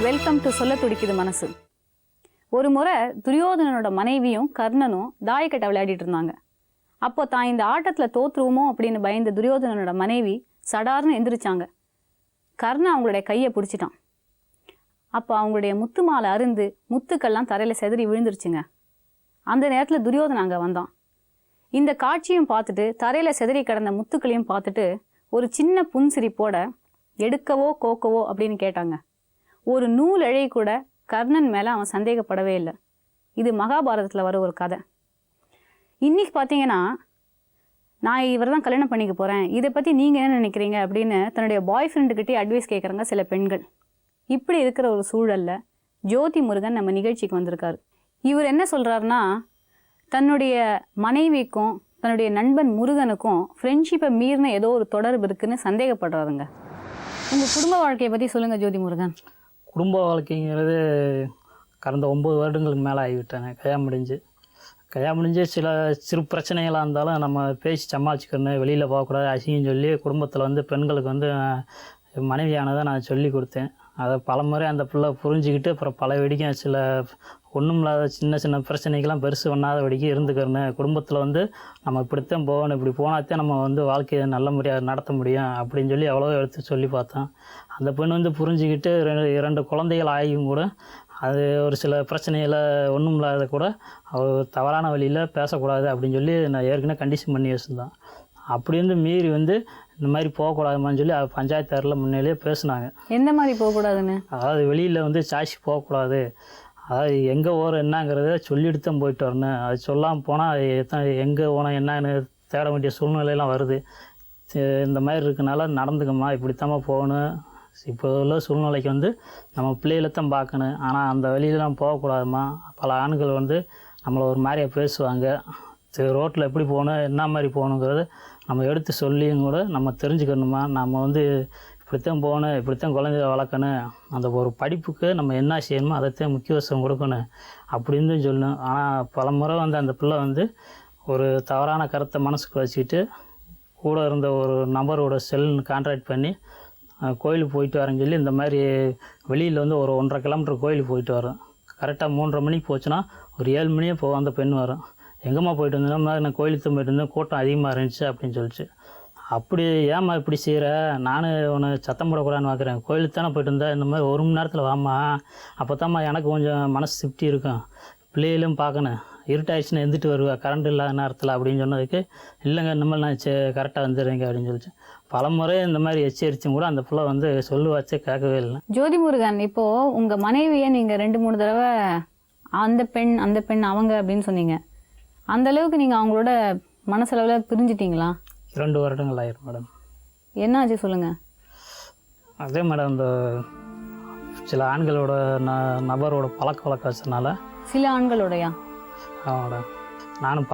Welcome to சொல்ல துடிக்குது மனசு. ஒரு முறை துரியோதனனோட மனைவியும் கர்ணனும் தாயக்கட்டை விளையாடிட்டு இருந்தாங்க. அப்போ தான் இந்த ஆட்டத்தில் தோற்றுருவோமோ அப்படின்னு பயந்த துரியோதனனோட மனைவி சடார்னு எந்திரிச்சாங்க. கர்ணன் அவங்களுடைய கையை பிடிச்சிட்டான். அப்போ அவங்களுடைய முத்து மாலை அருந்து முத்துக்கள்லாம் தரையில் செதறி விழுந்துருச்சுங்க. அந்த நேரத்தில் துரியோதனன் அங்கே வந்தான். இந்த காட்சியும் பார்த்துட்டு தரையில் செதறி கிடந்த முத்துக்களையும் பார்த்துட்டு ஒரு சின்ன புன்சிரிப்போட எடுக்கவோ கோக்கவோ அப்படின்னு கேட்டாங்க. ஒரு நூல் இழை கூட கர்ணன் மேலே அவன் சந்தேகப்படவே இல்லை. இது மகாபாரதத்தில் வர ஒரு கதை. இன்னைக்கு பார்த்தீங்கன்னா, நான் இவர் தான் கல்யாணம் பண்ணிக்க போகிறேன், இதை பற்றி நீங்கள் என்ன நினைக்கிறீங்க அப்படின்னு தன்னுடைய பாய் ஃப்ரெண்டுக்கிட்டே அட்வைஸ் கேட்குறாங்க சில பெண்கள். இப்படி இருக்கிற ஒரு சூழலில் ஜோதி முருகன் நம்ம நிகழ்ச்சிக்கு வந்திருக்காரு. இவர் என்ன சொல்கிறாருன்னா, தன்னுடைய மனைவிக்கும் தன்னுடைய நண்பன் முருகனுக்கும் ஃப்ரெண்ட்ஷிப்பை மீறின ஏதோ ஒரு தொடர்பு இருக்குன்னு சந்தேகப்படுறாருங்க. உங்கள் குடும்ப வாழ்க்கையை பற்றி சொல்லுங்கள் ஜோதி முருகன். குடும்ப வாழ்க்கைங்கிறது கடந்த 9 வருடங்களுக்கு மேலே ஆகிவிட்டாங்க. கல்யாணம் முடிஞ்சு சில சிறு பிரச்சனைகளாக இருந்தாலும் நம்ம பேசி சமாளிச்சுக்கணும், வெளியில் போகக்கூடாது அசிங்கம் சொல்லி குடும்பத்தில் வந்து பெண்களுக்கு வந்து மனைவியானதை நான் சொல்லி கொடுத்தேன். அதை பல முறை அந்த பிள்ளை புரிஞ்சுக்கிட்டு அப்புறம் பல வெடிக்கும் சில ஒன்றும் இல்லாத சின்ன சின்ன பிரச்சனைக்கெல்லாம் பெருசு பண்ணாத வெடிக்க இருந்துக்கிறணும். குடும்பத்தில் வந்து நம்ம இப்படித்தான் போகணும், இப்படி போனாத்தான் நம்ம வந்து வாழ்க்கையை நல்ல முறையாக நடத்த முடியும் அப்படின்னு சொல்லி எவ்வளோ எடுத்து சொல்லி பார்த்தோம். அந்த பெண் வந்து புரிஞ்சுக்கிட்டு 2 குழந்தைகள் ஆகியும் கூட அது ஒரு சில பிரச்சனையில் ஒன்றும் இல்லாத கூட தவறான வழியில் பேசக்கூடாது அப்படின்னு சொல்லி நான் ஏற்கனவே கண்டிஷன் பண்ணி வச்சுருந்தேன். அப்படி வந்து மீறி வந்து இந்த மாதிரி போகக்கூடாதுமான்னு சொல்லி பஞ்சாயத்தாரில் முன்னிலேயே பேசுனாங்க. எந்த மாதிரி போகக்கூடாதுன்னு? அதாவது வெளியில் வந்து சாய்ச்சி போகக்கூடாது, அதாவது எங்கே ஓரம் என்னங்கிறத சொல்லிட்டு தான் போயிட்டு வரணும். அது சொல்லாமல் போனால் எங்கே போனால் என்னன்னு தேட வேண்டிய சூழ்நிலையெல்லாம் வருது. இந்த மாதிரி இருக்கனால நடந்துக்கம்மா, இப்படித்தாம்மா போகணும், இப்போ உள்ள சூழ்நிலைக்கு வந்து நம்ம பிள்ளைகளை தான் பார்க்கணும், ஆனால் அந்த வழியிலாம் போகக்கூடாதுமா. பல ஆண்கள் வந்து நம்மளை ஒரு மாதிரியாக பேசுவாங்க. ரோட்டில் எப்படி போகணும், என்ன மாதிரி போகணுங்கிறத நம்ம எடுத்து சொல்லியும் கூட நம்ம தெரிஞ்சுக்கணுமா. நம்ம வந்து இப்படித்தான் போகணும், இப்படித்தான் குழந்தைய வளர்க்கணும், அந்த ஒரு படிப்புக்கு நம்ம என்ன செய்யணுமோ அதைத்தான் முக்கியத்துவம் கொடுக்கணும் அப்படின்னு சொல்லணும். ஆனால் பல முறை வந்து அந்த பிள்ளை வந்து ஒரு தவறான கருத்தை மனசுக்கு வச்சுக்கிட்டு கூட இருந்த ஒரு நபரோட செல்னு கான்ட்ராக்ட் பண்ணி கோயிலுக்கு போயிட்டு வரேன்னு சொல்லி இந்த மாதிரி வெளியில் வந்து ஒரு 1.5 கிலோமீட்டர் கோயிலுக்கு போயிட்டு வரோம். கரெக்டாக 3:30 மணிக்கு போச்சுன்னா ஒரு 7 மணியே போவோம். அந்த பெண் வரும், எங்கேம்மா போயிட்டு வந்தோம்னா நான் கோயிலுக்கு தான் போயிட்டு இருந்தேன், கூட்டம் அதிகமாக இருந்துச்சு அப்படின்னு சொல்லிச்சு. அப்படி ஏம்மா இப்படி செய்கிற, நானும் உன்னை சத்தம் போடக்கூடாதுன்னு பார்க்குறேன், கோயிலுக்கு தானே போயிட்டு இருந்தேன், இந்த மாதிரி 1 மணி நேரத்தில் வாம்மா, அப்போ தான்மா எனக்கு கொஞ்சம் மனசு திருப்தி இருக்கும், பிள்ளைகளும் பார்க்கணும், இருட்டாயிடுச்சுன்னா எந்திட்டு வருவேன் கரண்ட் இல்லாத நேரத்தில் அப்படின்னு சொன்னதுக்கு, இல்லைங்க இந்த மாதிரி நான் கரெக்டாக வந்துடுறேங்க அப்படின்னு சொல்லிச்சு. பல முறை இந்த மாதிரி எச்சரிச்சும் கூட அந்த பிள்ளை வந்து சொல்லுவாச்சே கேட்கவே இல்லை. ஜோதி முருகன், இப்போது உங்கள் மனைவியை நீங்கள் 2-3 தடவை அந்த பெண் அவங்க அப்படின்னு சொன்னீங்க. அந்த அளவுக்கு நீங்கள் அவங்களோட மனசளவில் பிரிஞ்சிட்டிங்களா? 2 வருடங்கள் ஆயிரும் மேடம். என்ன ஆச்சு சொல்லுங்கள். அதே மேடம், இந்த சில ஆண்களோட நபரோட பழக்க வழக்க வச்சனால. சில ஆண்களோடையா? ஆமாம் மேடம். நானும்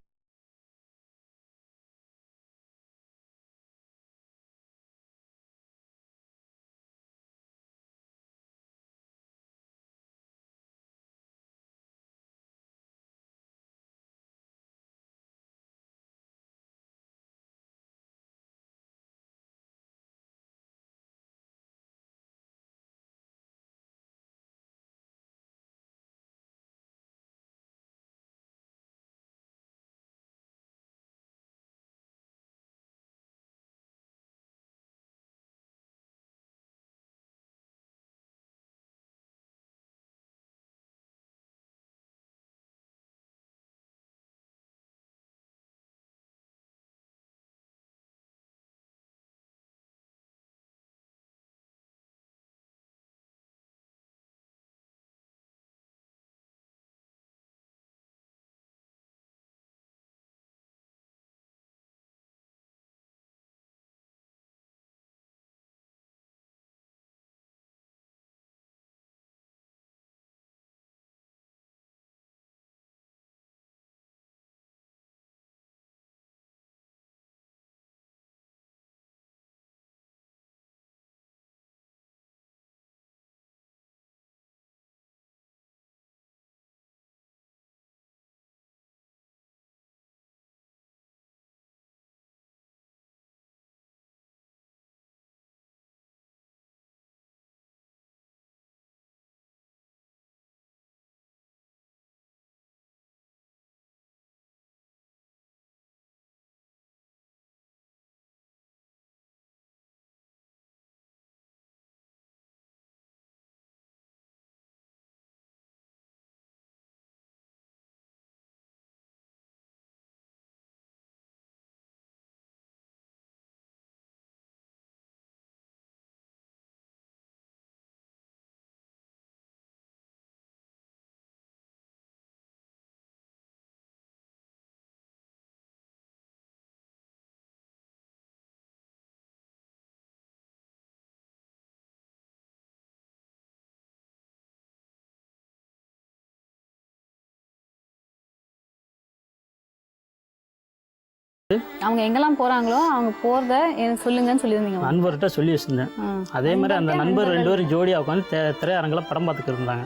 அவங்க எங்கெல்லாம் போகிறாங்களோ அவங்க போகிறத எனக்கு சொல்லுங்கன்னு சொல்லியிருந்தீங்க. நண்பர்கிட்ட சொல்லி வச்சுருந்தேன். அதே மாதிரி அந்த நண்பர் 2 பேரும் ஜோடியாக உட்காந்து திரையரங்கில் படம் பார்த்துக்கிட்டு இருந்தாங்க.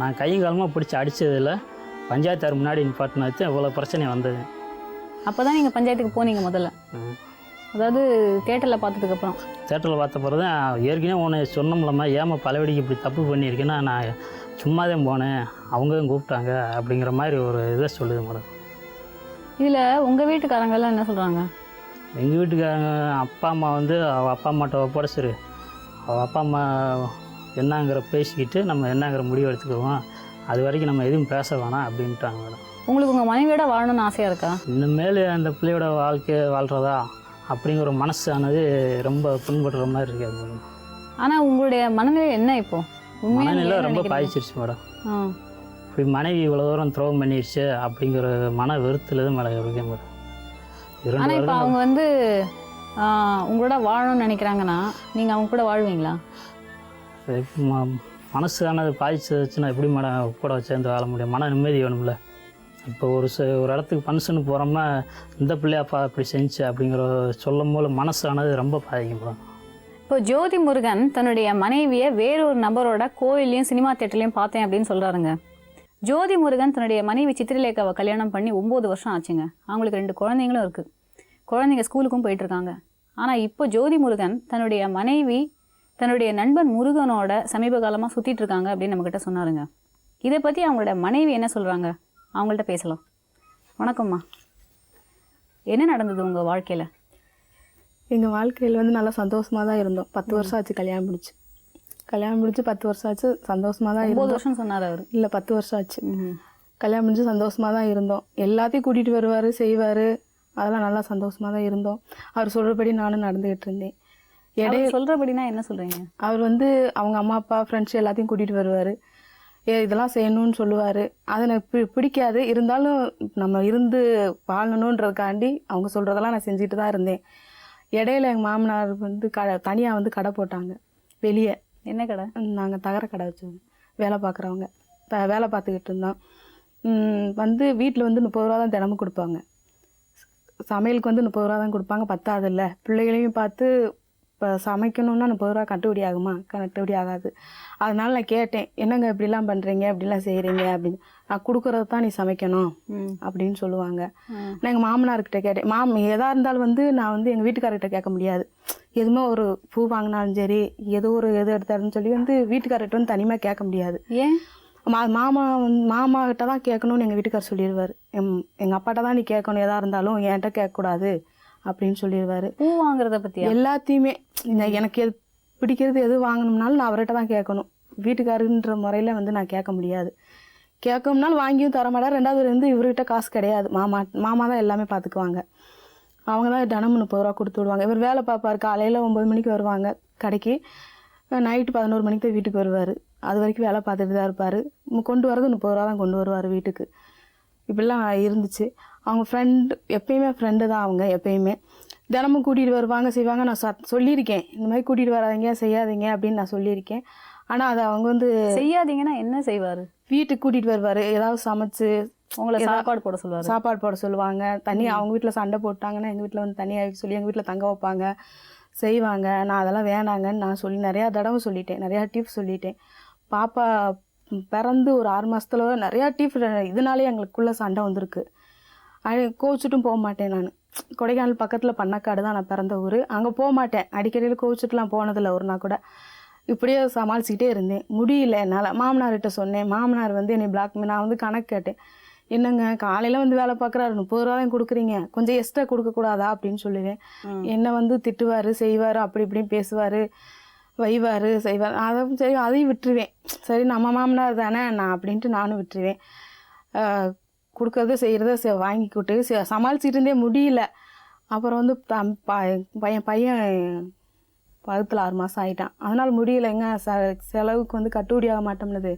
நான் கையும் காலமாக பிடிச்சி அடித்ததில் பஞ்சாயத்தார் முன்னாடி நிப்பாட்டினாச்சு இவ்வளோ பிரச்சனை வந்தது. அப்போ தான் நீங்கள் பஞ்சாயத்துக்கு போனீங்க முதல்ல, அதாவது தேட்டரில் பார்த்ததுக்கப்புறம்? தேட்டரில் பார்த்த பிறகு தான் ஏற்கனவே உன்னை சொன்னோம்லம்மா ஏமா பலவடிக்கு இப்படி தப்பு பண்ணியிருக்கேன்னா நான் சும்மா தான் போனேன், அவங்க தான் கூப்பிட்டாங்க அப்படிங்கிற மாதிரி ஒரு இதை சொல்லுது மேடம். இதில் உங்கள் வீட்டுக்காரங்கெல்லாம் என்ன சொல்கிறாங்க? எங்கள் வீட்டுக்காரங்க அப்பா அம்மா வந்து அவள் அப்பா அம்மாட்ட ஒப்படைச்சிரு, அவள் அப்பா அம்மா என்னங்கிற பேசிக்கிட்டு நம்ம என்னங்கிற முடிவு எடுத்துக்குவோம், அது வரைக்கும் நம்ம எதுவும் பேச வேணாம் அப்படின்ட்டாங்க மேடம். உங்களுக்கு உங்கள் மனைவியோட வாழணும்னு ஆசையாக இருக்கா? இனிமேல் அந்த பிள்ளையோட வாழ்க்கை வாழ்கிறதா அப்படிங்கிற ஒரு மனசானது ரொம்ப புண்படுற மாதிரி இருக்காது மேடம். ஆனால் உங்களுடைய மனநிலை என்ன இப்போ? மனநிலை ரொம்ப பாதிச்சிருச்சு மேடம். இப்படி மனைவி இவ்வளோ தூரம் துரோகம் பண்ணிடுச்சு அப்படிங்கிற மன வெறுத்துல தான் மேடம் இருக்கேன் மேடம். ஆனால் இப்போ அவங்க வந்து உங்களோட வாழணும்னு நினைக்கிறாங்கன்னா நீங்கள் அவங்க கூட வாழ்வீங்களா? மனசானது பாதிச்சிருச்சுன்னா எப்படி மேடம் கூட சேர்ந்து வாழ முடியும்? மன நிம்மதி வேணும்ல. இப்போ ஒரு இடத்துக்கு ஃபங்க்ஷனுக்கு போகிறோம்னா இந்த பிள்ளையாப்பா இப்படி செஞ்சு அப்படிங்கிற சொல்லும் போது மனசானது ரொம்ப பாதிக்கும் மேடம். இப்போ ஜோதி முருகன் தன்னுடைய மனைவியை வேறொரு நபரோட கோயிலையும் சினிமா தியேட்டர்லையும் பார்த்தேன் அப்படின்னு சொல்கிறாருங்க. ஜோதி முருகன் தன்னுடைய மனைவி சித்திரலேகாவை கல்யாணம் பண்ணி 9 வருஷம் ஆச்சுங்க. அவங்களுக்கு 2 குழந்தைங்களும் இருக்குது. குழந்தைங்க ஸ்கூலுக்கும் போயிட்டுருக்காங்க. ஆனால் இப்போ ஜோதி முருகன் தன்னுடைய மனைவி தன்னுடைய நண்பன் முருகனோட சமீப காலமாக சுற்றிட்டு இருக்காங்க அப்படின்னு நம்மக்கிட்ட சொன்னாருங்க. இதை பற்றி அவங்களோட மனைவி என்ன சொல்கிறாங்க, அவங்கள்ட்ட பேசலாம். வணக்கம்மா, என்ன நடந்தது உங்கள் வாழ்க்கையில்? எங்கள் வாழ்க்கையில் வந்து நல்லா சந்தோஷமாக தான் இருந்தோம். 10 வருஷம் ஆச்சு கல்யாணம் முடிச்சு 10 வருஷம் ஆச்சு சந்தோஷமாக தான் இருந்தோம். 9 வருஷம் சொன்னார் அவர். இல்லை 10 வருஷம் ஆச்சு கல்யாணம் முடிச்சு சந்தோஷமாக தான் இருந்தோம். எல்லாத்தையும் கூட்டிகிட்டு வருவார், செய்வார், அதெல்லாம் நல்லா சந்தோஷமாக தான் இருந்தோம். அவர் சொல்கிறபடி நானும் நடந்துக்கிட்டு இருந்தேன். சொல்கிறபடினா என்ன சொல்கிறீங்க? அவர் வந்து அவங்க அம்மா அப்பா ஃப்ரெண்ட்ஸ் எல்லாத்தையும் கூட்டிகிட்டு வருவார், இதெல்லாம் செய்யணும்னு சொல்லுவார். அது எனக்கு பிடிக்காது. இருந்தாலும் நம்ம இருந்து வாழணுன்றதுக்காண்டி அவங்க சொல்கிறதெல்லாம் நான் செஞ்சுட்டு தான் இருந்தேன். இடையில எங்கள் மாமனார் வந்து தனியாக வந்து கடை போட்டாங்க வெளியே. என்ன கடை? நாங்கள் தகர கடை வச்சோம். வேலை பார்க்குறவங்க வேலை பார்த்துக்கிட்டு இருந்தோம். வந்து வீட்டில் வந்து 30 ரூபா தான் தினமும் கொடுப்பாங்க. சமையலுக்கு வந்து 30 ரூபா தான் கொடுப்பாங்க. பத்தாதில்ல. பிள்ளைகளையும் பார்த்து இப்போ சமைக்கணுன்னா 30 ரூபா கட்டுப்படி ஆகுமா? கட்டுப்படி ஆகாது. அதனால நான் கேட்டேன், என்னங்க இப்படிலாம் பண்ணுறீங்க, இப்படிலாம் செய்கிறீங்க அப்படின்னு. நான் கொடுக்குறது தான் நீ சமைக்கணும் அப்படின்னு சொல்லுவாங்க. நான் எங்கள் மாமனார்கிட்ட கேட்டேன். எதாக இருந்தாலும் வந்து நான் வந்து எங்கள் வீட்டுக்காரர்கிட்ட கேட்க முடியாது. எதுவுமே ஒரு பூ வாங்கினாலும் சரி, எது எடுத்தாருன்னு சொல்லி வந்து வீட்டுக்காரர்கிட்ட வந்து தனியாக கேட்க முடியாது. ஏன்? மாமா கிட்ட தான் கேட்கணும்னு எங்கள் வீட்டுக்காரர் சொல்லிடுவார். எங்கள் அப்பாட்ட தான் நீ கேட்கணும், எதாக இருந்தாலும் என்கிட்ட கேட்கக்கூடாது அப்படின்னு சொல்லிடுவார். பூ வாங்குறத பற்றி எல்லாத்தையுமே எனக்கு எது பிடிக்கிறது எது வாங்கணும்னாலும் நான் அவர்கிட்ட தான் கேட்கணும். வீட்டுக்காருன்ற முறையில் வந்து நான் கேட்க முடியாது. கேட்கணும்னாலும் வாங்கியும் தர மாட்டார். 2வது வந்து இவர்கிட்ட காசு கிடையாது. மாமா தான் எல்லாமே பார்த்துக்குவாங்க. அவங்க தான் தினமும் 30 ரூபா கொடுத்து விடுவாங்க. இவர் வேலை பார்ப்பார். காலையில் 9 மணிக்கு வருவாங்க கடைக்கு, நைட்டு 11 மணிக்கு தான் வீட்டுக்கு வருவார். அது வரைக்கும் வேலை பார்த்துட்டு தான் இருப்பார். கொண்டு வரது 30 ரூபா தான் கொண்டு வருவார் வீட்டுக்கு. இப்படிலாம் இருந்துச்சு. அவங்க எப்பயுமே ஃப்ரெண்டு தான். அவங்க எப்பயுமே தினமும் கூட்டிகிட்டு வருவாங்க, செய்வாங்க. நான் சொல்லியிருக்கேன், இந்த மாதிரி கூட்டிகிட்டு வராதீங்க, செய்யாதீங்க அப்படின்னு நான் சொல்லியிருக்கேன். ஆனால் அதை அவங்க வந்து செய்யாதீங்கன்னா என்ன செய்வார்? வீட்டுக்கு கூட்டிகிட்டு வருவார், ஏதாவது சமைச்சு உங்களை சாப்பாடு போட சொல்லுவாங்க. அவங்க வீட்டில் சண்டை போட்டாங்கன்னா எங்கள் வீட்டில் வந்து தனியாக சொல்லி எங்கள் வீட்டில் தங்க வைப்பாங்க, செய்வாங்க. நான் அதெல்லாம் வேணாங்கன்னு நான் நிறையா தடவை சொல்லிட்டேன், நிறையா டிப்ஸ் சொல்லிட்டேன். பாப்பா பிறந்து ஒரு 6 மாதத்துல நிறையா டிப் இதனாலே எங்களுக்குள்ளே சண்டை வந்திருக்கு. கோவிச்சுட்டும் போக மாட்டேன். நான் கொடைக்கானல் பக்கத்தில் பண்ணக்காடு தான் நான் பிறந்த ஊர். அங்கே போக மாட்டேன். அடிக்கடியில் கோவிச்சுட்டுலாம் போனதில்லை ஒரு நாள் கூட. இப்படியே சமாளிச்சுக்கிட்டே இருந்தேன். முடியல என்னால். மாமனார்கிட்ட சொன்னேன். மாமனார் வந்து என்னை நான் வந்து கணக்கு கேட்டேன். என்னங்க காலையில் வந்து வேலை பார்க்குறாரு, 30 ரூபா தான் கொடுக்குறீங்க, கொஞ்சம் எக்ஸ்ட்ரா கொடுக்கக்கூடாதா அப்படின்னு சொல்லுவேன். என்னை வந்து திட்டுவார், செய்வார், அப்படி இப்படின்னு பேசுவார், வைவார், செய்வார். சரி அதையும் விட்டுருவேன். சரி நம்ம மாமனார் தானே நான் அப்படின்ட்டு நானும் விட்டுருவேன். கொடுக்கறது செய்கிறத வாங்கிக்கிட்டு சமாளிச்சுட்டு இருந்தே முடியல. அப்புறம் வந்து பையன் பருத்தில் 6 மாதம் ஆகிட்டான். அதனால் முடியலைங்க, செலவுக்கு வந்து கட்டுப்படி ஆக மாட்டோம்னது,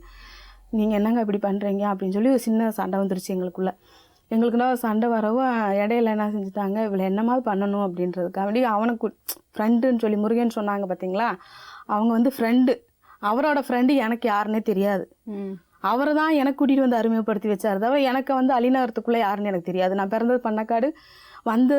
நீங்கள் என்னங்க இப்படி பண்ணுறீங்க அப்படின்னு சொல்லி ஒரு சின்ன சண்டை வந்துருச்சு எங்களுக்குன்னா. சண்டை வரவும் இடையில என்ன செஞ்சுட்டாங்க, இவ்வளோ என்னமாவது பண்ணணும் அப்படின்றதுக்காக அவனுக்கு ஃப்ரெண்டுன்னு சொல்லி முருகன் சொன்னாங்க பார்த்தீங்களா, அவங்க வந்து ஃப்ரெண்டு. அவரோட ஃப்ரெண்டு எனக்கு யாருன்னே தெரியாது. அவரை தான் எனக்கு கூட்டிகிட்டு வந்து அறிமுகப்படுத்தி வச்சார். தவிர எனக்கு வந்து அலிநகரத்துக்குள்ளே யாருன்னு எனக்கு தெரியாது. நான் பிறந்தது பண்ணக்காடு, வந்து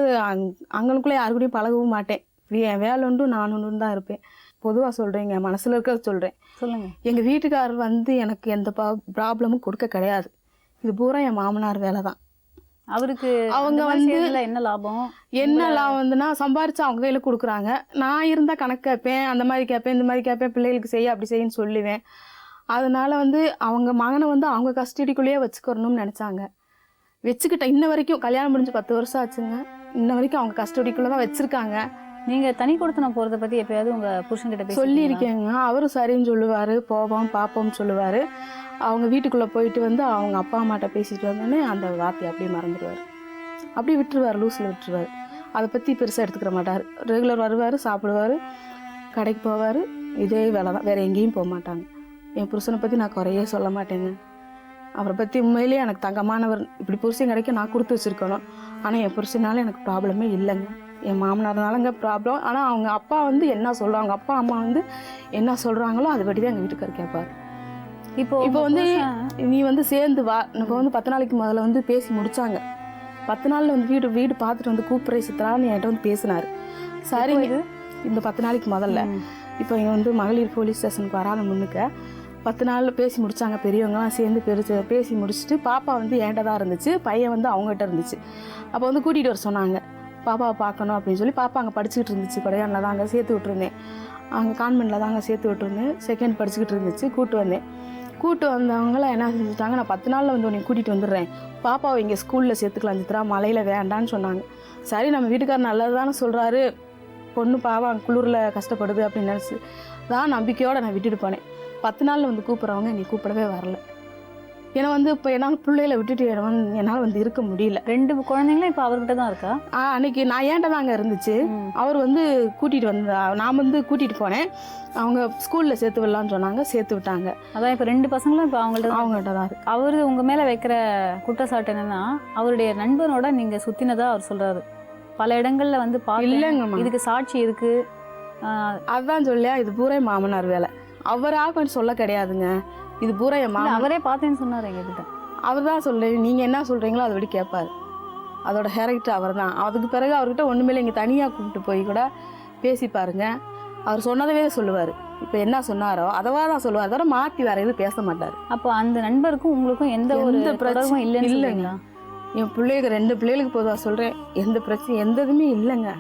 அங்களுக்குள்ளே யாரு கூடயும் பழகவும் மாட்டேன். என் வேலை உண்டு நான் உண்டு தான் இருப்பேன். பொதுவாக சொல்கிறேங்க, மனசில் இருக்கிறத சொல்கிறேன். சொல்லுங்கள். எங்கள் வீட்டுக்காரர் வந்து எனக்கு எந்த ப்ராப்ளமும் கொடுக்க கிடையாது. இது பூரா என் மாமனார் வேலை தான். அவருக்கு அவங்க வந்து என்ன லாபம்? என்ன லாபம் வந்துன்னா சம்பாரிச்சு அவங்க கையில் கொடுக்குறாங்க. நான் இருந்தால் கணக்கு கேட்பேன், அந்த மாதிரி கேட்பேன், இந்த மாதிரி கேட்பேன், பிள்ளைகளுக்கு செய்ய அப்படி செய்யன்னு சொல்லுவேன். அதனால வந்து அவங்க மகனை வந்து அவங்க கஸ்டடிக்குள்ளேயே வச்சுக்கிறணும்னு நினச்சாங்க. வச்சுக்கிட்டேன். இன்ன வரைக்கும் கல்யாணம் முடிஞ்சு 10 வருஷம் ஆச்சுங்க. இன்ன வரைக்கும் அவங்க கஸ்டடிக்குள்ளே தான் வச்சுருக்காங்க. நீங்கள் தனி கொடுத்தனம் போகிறத பற்றி எப்பயாவது உங்கள் புருஷன்கிட்ட பேசி சொல்லியிருக்கேங்க. அவரும் சரின்னு சொல்லுவார், போவோம் பார்ப்போம்னு சொல்லுவார். அவங்க வீட்டுக்குள்ளே போயிட்டு வந்து அவங்க அப்பா அம்மாட்ட பேசிட்டு வந்தோடனே அந்த வார்த்தையை அப்படியே மறந்துடுவார். அப்படியே விட்டுருவார், லூஸில் விட்டுருவார். அதை பற்றி பெருசாக எடுத்துக்கிற மாட்டார். ரெகுலர் வருவார், சாப்பிடுவார், கடைக்கு போவார். இதே வேலை தான், வேறு எங்கேயும் போக மாட்டாங்க. என் புருஷனை பற்றி நான் குறையே சொல்ல மாட்டேங்க. அவரை பற்றி உண்மையிலேயே எனக்கு தங்கமானவர். இப்படி புருஷன் கிடைக்க நான் கொடுத்து வச்சுருக்கணும். ஆனால் என் புருஷனால எனக்கு ப்ராப்ளமே இல்லைங்க. என் மாமனார்னாலங்க ப்ராப்ளம். ஆனால் அவங்க அப்பா வந்து என்ன சொல்கிறாங்க, அப்பா அம்மா வந்து என்ன சொல்கிறாங்களோ அதுபடி தான் எங்கள் வீட்டுக்காரர் கேட்பார். இப்போ வந்து நீ வந்து சேர்ந்து வா. இப்போ வந்து 10 நாளைக்கு முதல்ல வந்து பேசி முடித்தாங்க. 10 நாளில் வந்து வீடு பார்த்துட்டு வந்து கூப்பிட்ற சித்தரான்னு என்கிட்ட வந்து பேசினார். சரி, இந்த 10 நாளைக்கு முதல்ல இப்போ இங்கே வந்து மகளிர் போலீஸ் ஸ்டேஷனுக்கு வராத முன்னுக்க 10 நாள் பேசி முடித்தாங்க. பெரியவங்களாம் சேர்ந்து பேசி முடிச்சுட்டு பாப்பா வந்து என்கிட்ட தான் இருந்துச்சு, பையன் வந்து அவங்ககிட்ட இருந்துச்சு. அப்போ வந்து கூட்டிகிட்டு வர சொன்னாங்க. பாப்பாவை பார்க்கணும் அப்படின்னு சொல்லி. பாப்பா அங்கே படிச்சுக்கிட்டு இருந்துச்சு, கொடையானில் தான் அங்கே சேர்த்து விட்டுருந்தேன். அங்கே கான்வென்ட்டில் தான் அங்கே சேர்த்து விட்டுருந்தேன். செகண்ட் படிச்சுக்கிட்டு இருந்துச்சு. கூப்பிட்டு வந்தேன். கூப்பிட்டு வந்தவங்களாம் என்ன செஞ்சுட்டாங்க, நான் 10 நாளில் வந்து உன்னை கூட்டிகிட்டு வந்துடுறேன், பாப்பாவை இங்கே ஸ்கூலில் சேர்த்துக்கலாம் சித்ரா, மலையில் வேண்டான்னு சொன்னாங்க. சரி, நம்ம வீட்டுக்காரர் நல்லது தானே சொல்கிறாரு, பொண்ணு பாவம் குளிரில் கஷ்டப்படுது அப்படின்னு நினச்சி தான் நம்பிக்கையோடு நான் விட்டுட்டு போனேன். 10 நாளில் வந்து கூப்பிட்றவங்க நீ கூப்பிடவே வரல. ஏன்னா வந்து இப்போ என்னால் பிள்ளைகளை விட்டுட்டு என்னால் வந்து இருக்க முடியல. 2 குழந்தைங்களும் இப்போ அவர்கிட்ட தான் இருக்கா? அன்னைக்கு நான் ஏன்ட்ட தான் அங்கே இருந்துச்சு. அவர் வந்து கூட்டிகிட்டு நான் வந்து கூட்டிகிட்டு போனேன். அவங்க ஸ்கூலில் சேர்த்து விடலான்னு சொன்னாங்க, சேர்த்து விட்டாங்க. அதான் இப்போ 2 பசங்களும் இப்போ அவங்கள்ட்ட தான் இருக்கு. அவர் உங்கள் மேலே வைக்கிற குற்றச்சாட்டு என்னன்னா, அவருடைய நண்பனோட நீங்கள் சுற்றினதா அவர் சொல்கிறாரு. பல இடங்களில் வந்து இல்லைங்கம்மா, இதுக்கு சாட்சி இருக்குது. அதுதான் சொல்லியா, இது பூரா மாமனார் வேலை. அவராக கொஞ்சம் சொல்ல கிடையாதுங்க, இது பூரா என் மாமன். அவரே பார்த்தேன்னு சொன்னார் எங்ககிட்ட. அவர் தான் சொல்லு, நீங்கள் என்ன சொல்கிறீங்களோ அதை விட கேட்பார். அதோட கேரக்டர் அவர் தான். அதுக்கு பிறகு அவர்கிட்ட ஒன்றுமே இங்கே தனியாக கூப்பிட்டு போய் கூட பேசி பாருங்க, அவர் சொன்னதவே சொல்லுவார். இப்போ என்ன சொன்னாரோ அதவா தான் சொல்லுவார், அதோட மாற்றி வேற எதுவும் பேச மாட்டார். அப்போ அந்த நண்பருக்கும் உங்களுக்கும் எந்த ஒரு பிரச்சனையும் இல்லைங்க? என் பிள்ளைகளுக்கு 2 பிள்ளைகளுக்கு பொதுவாக சொல்கிறேன், எந்த பிரச்சனை எந்த இதுவுமே இல்லைங்க.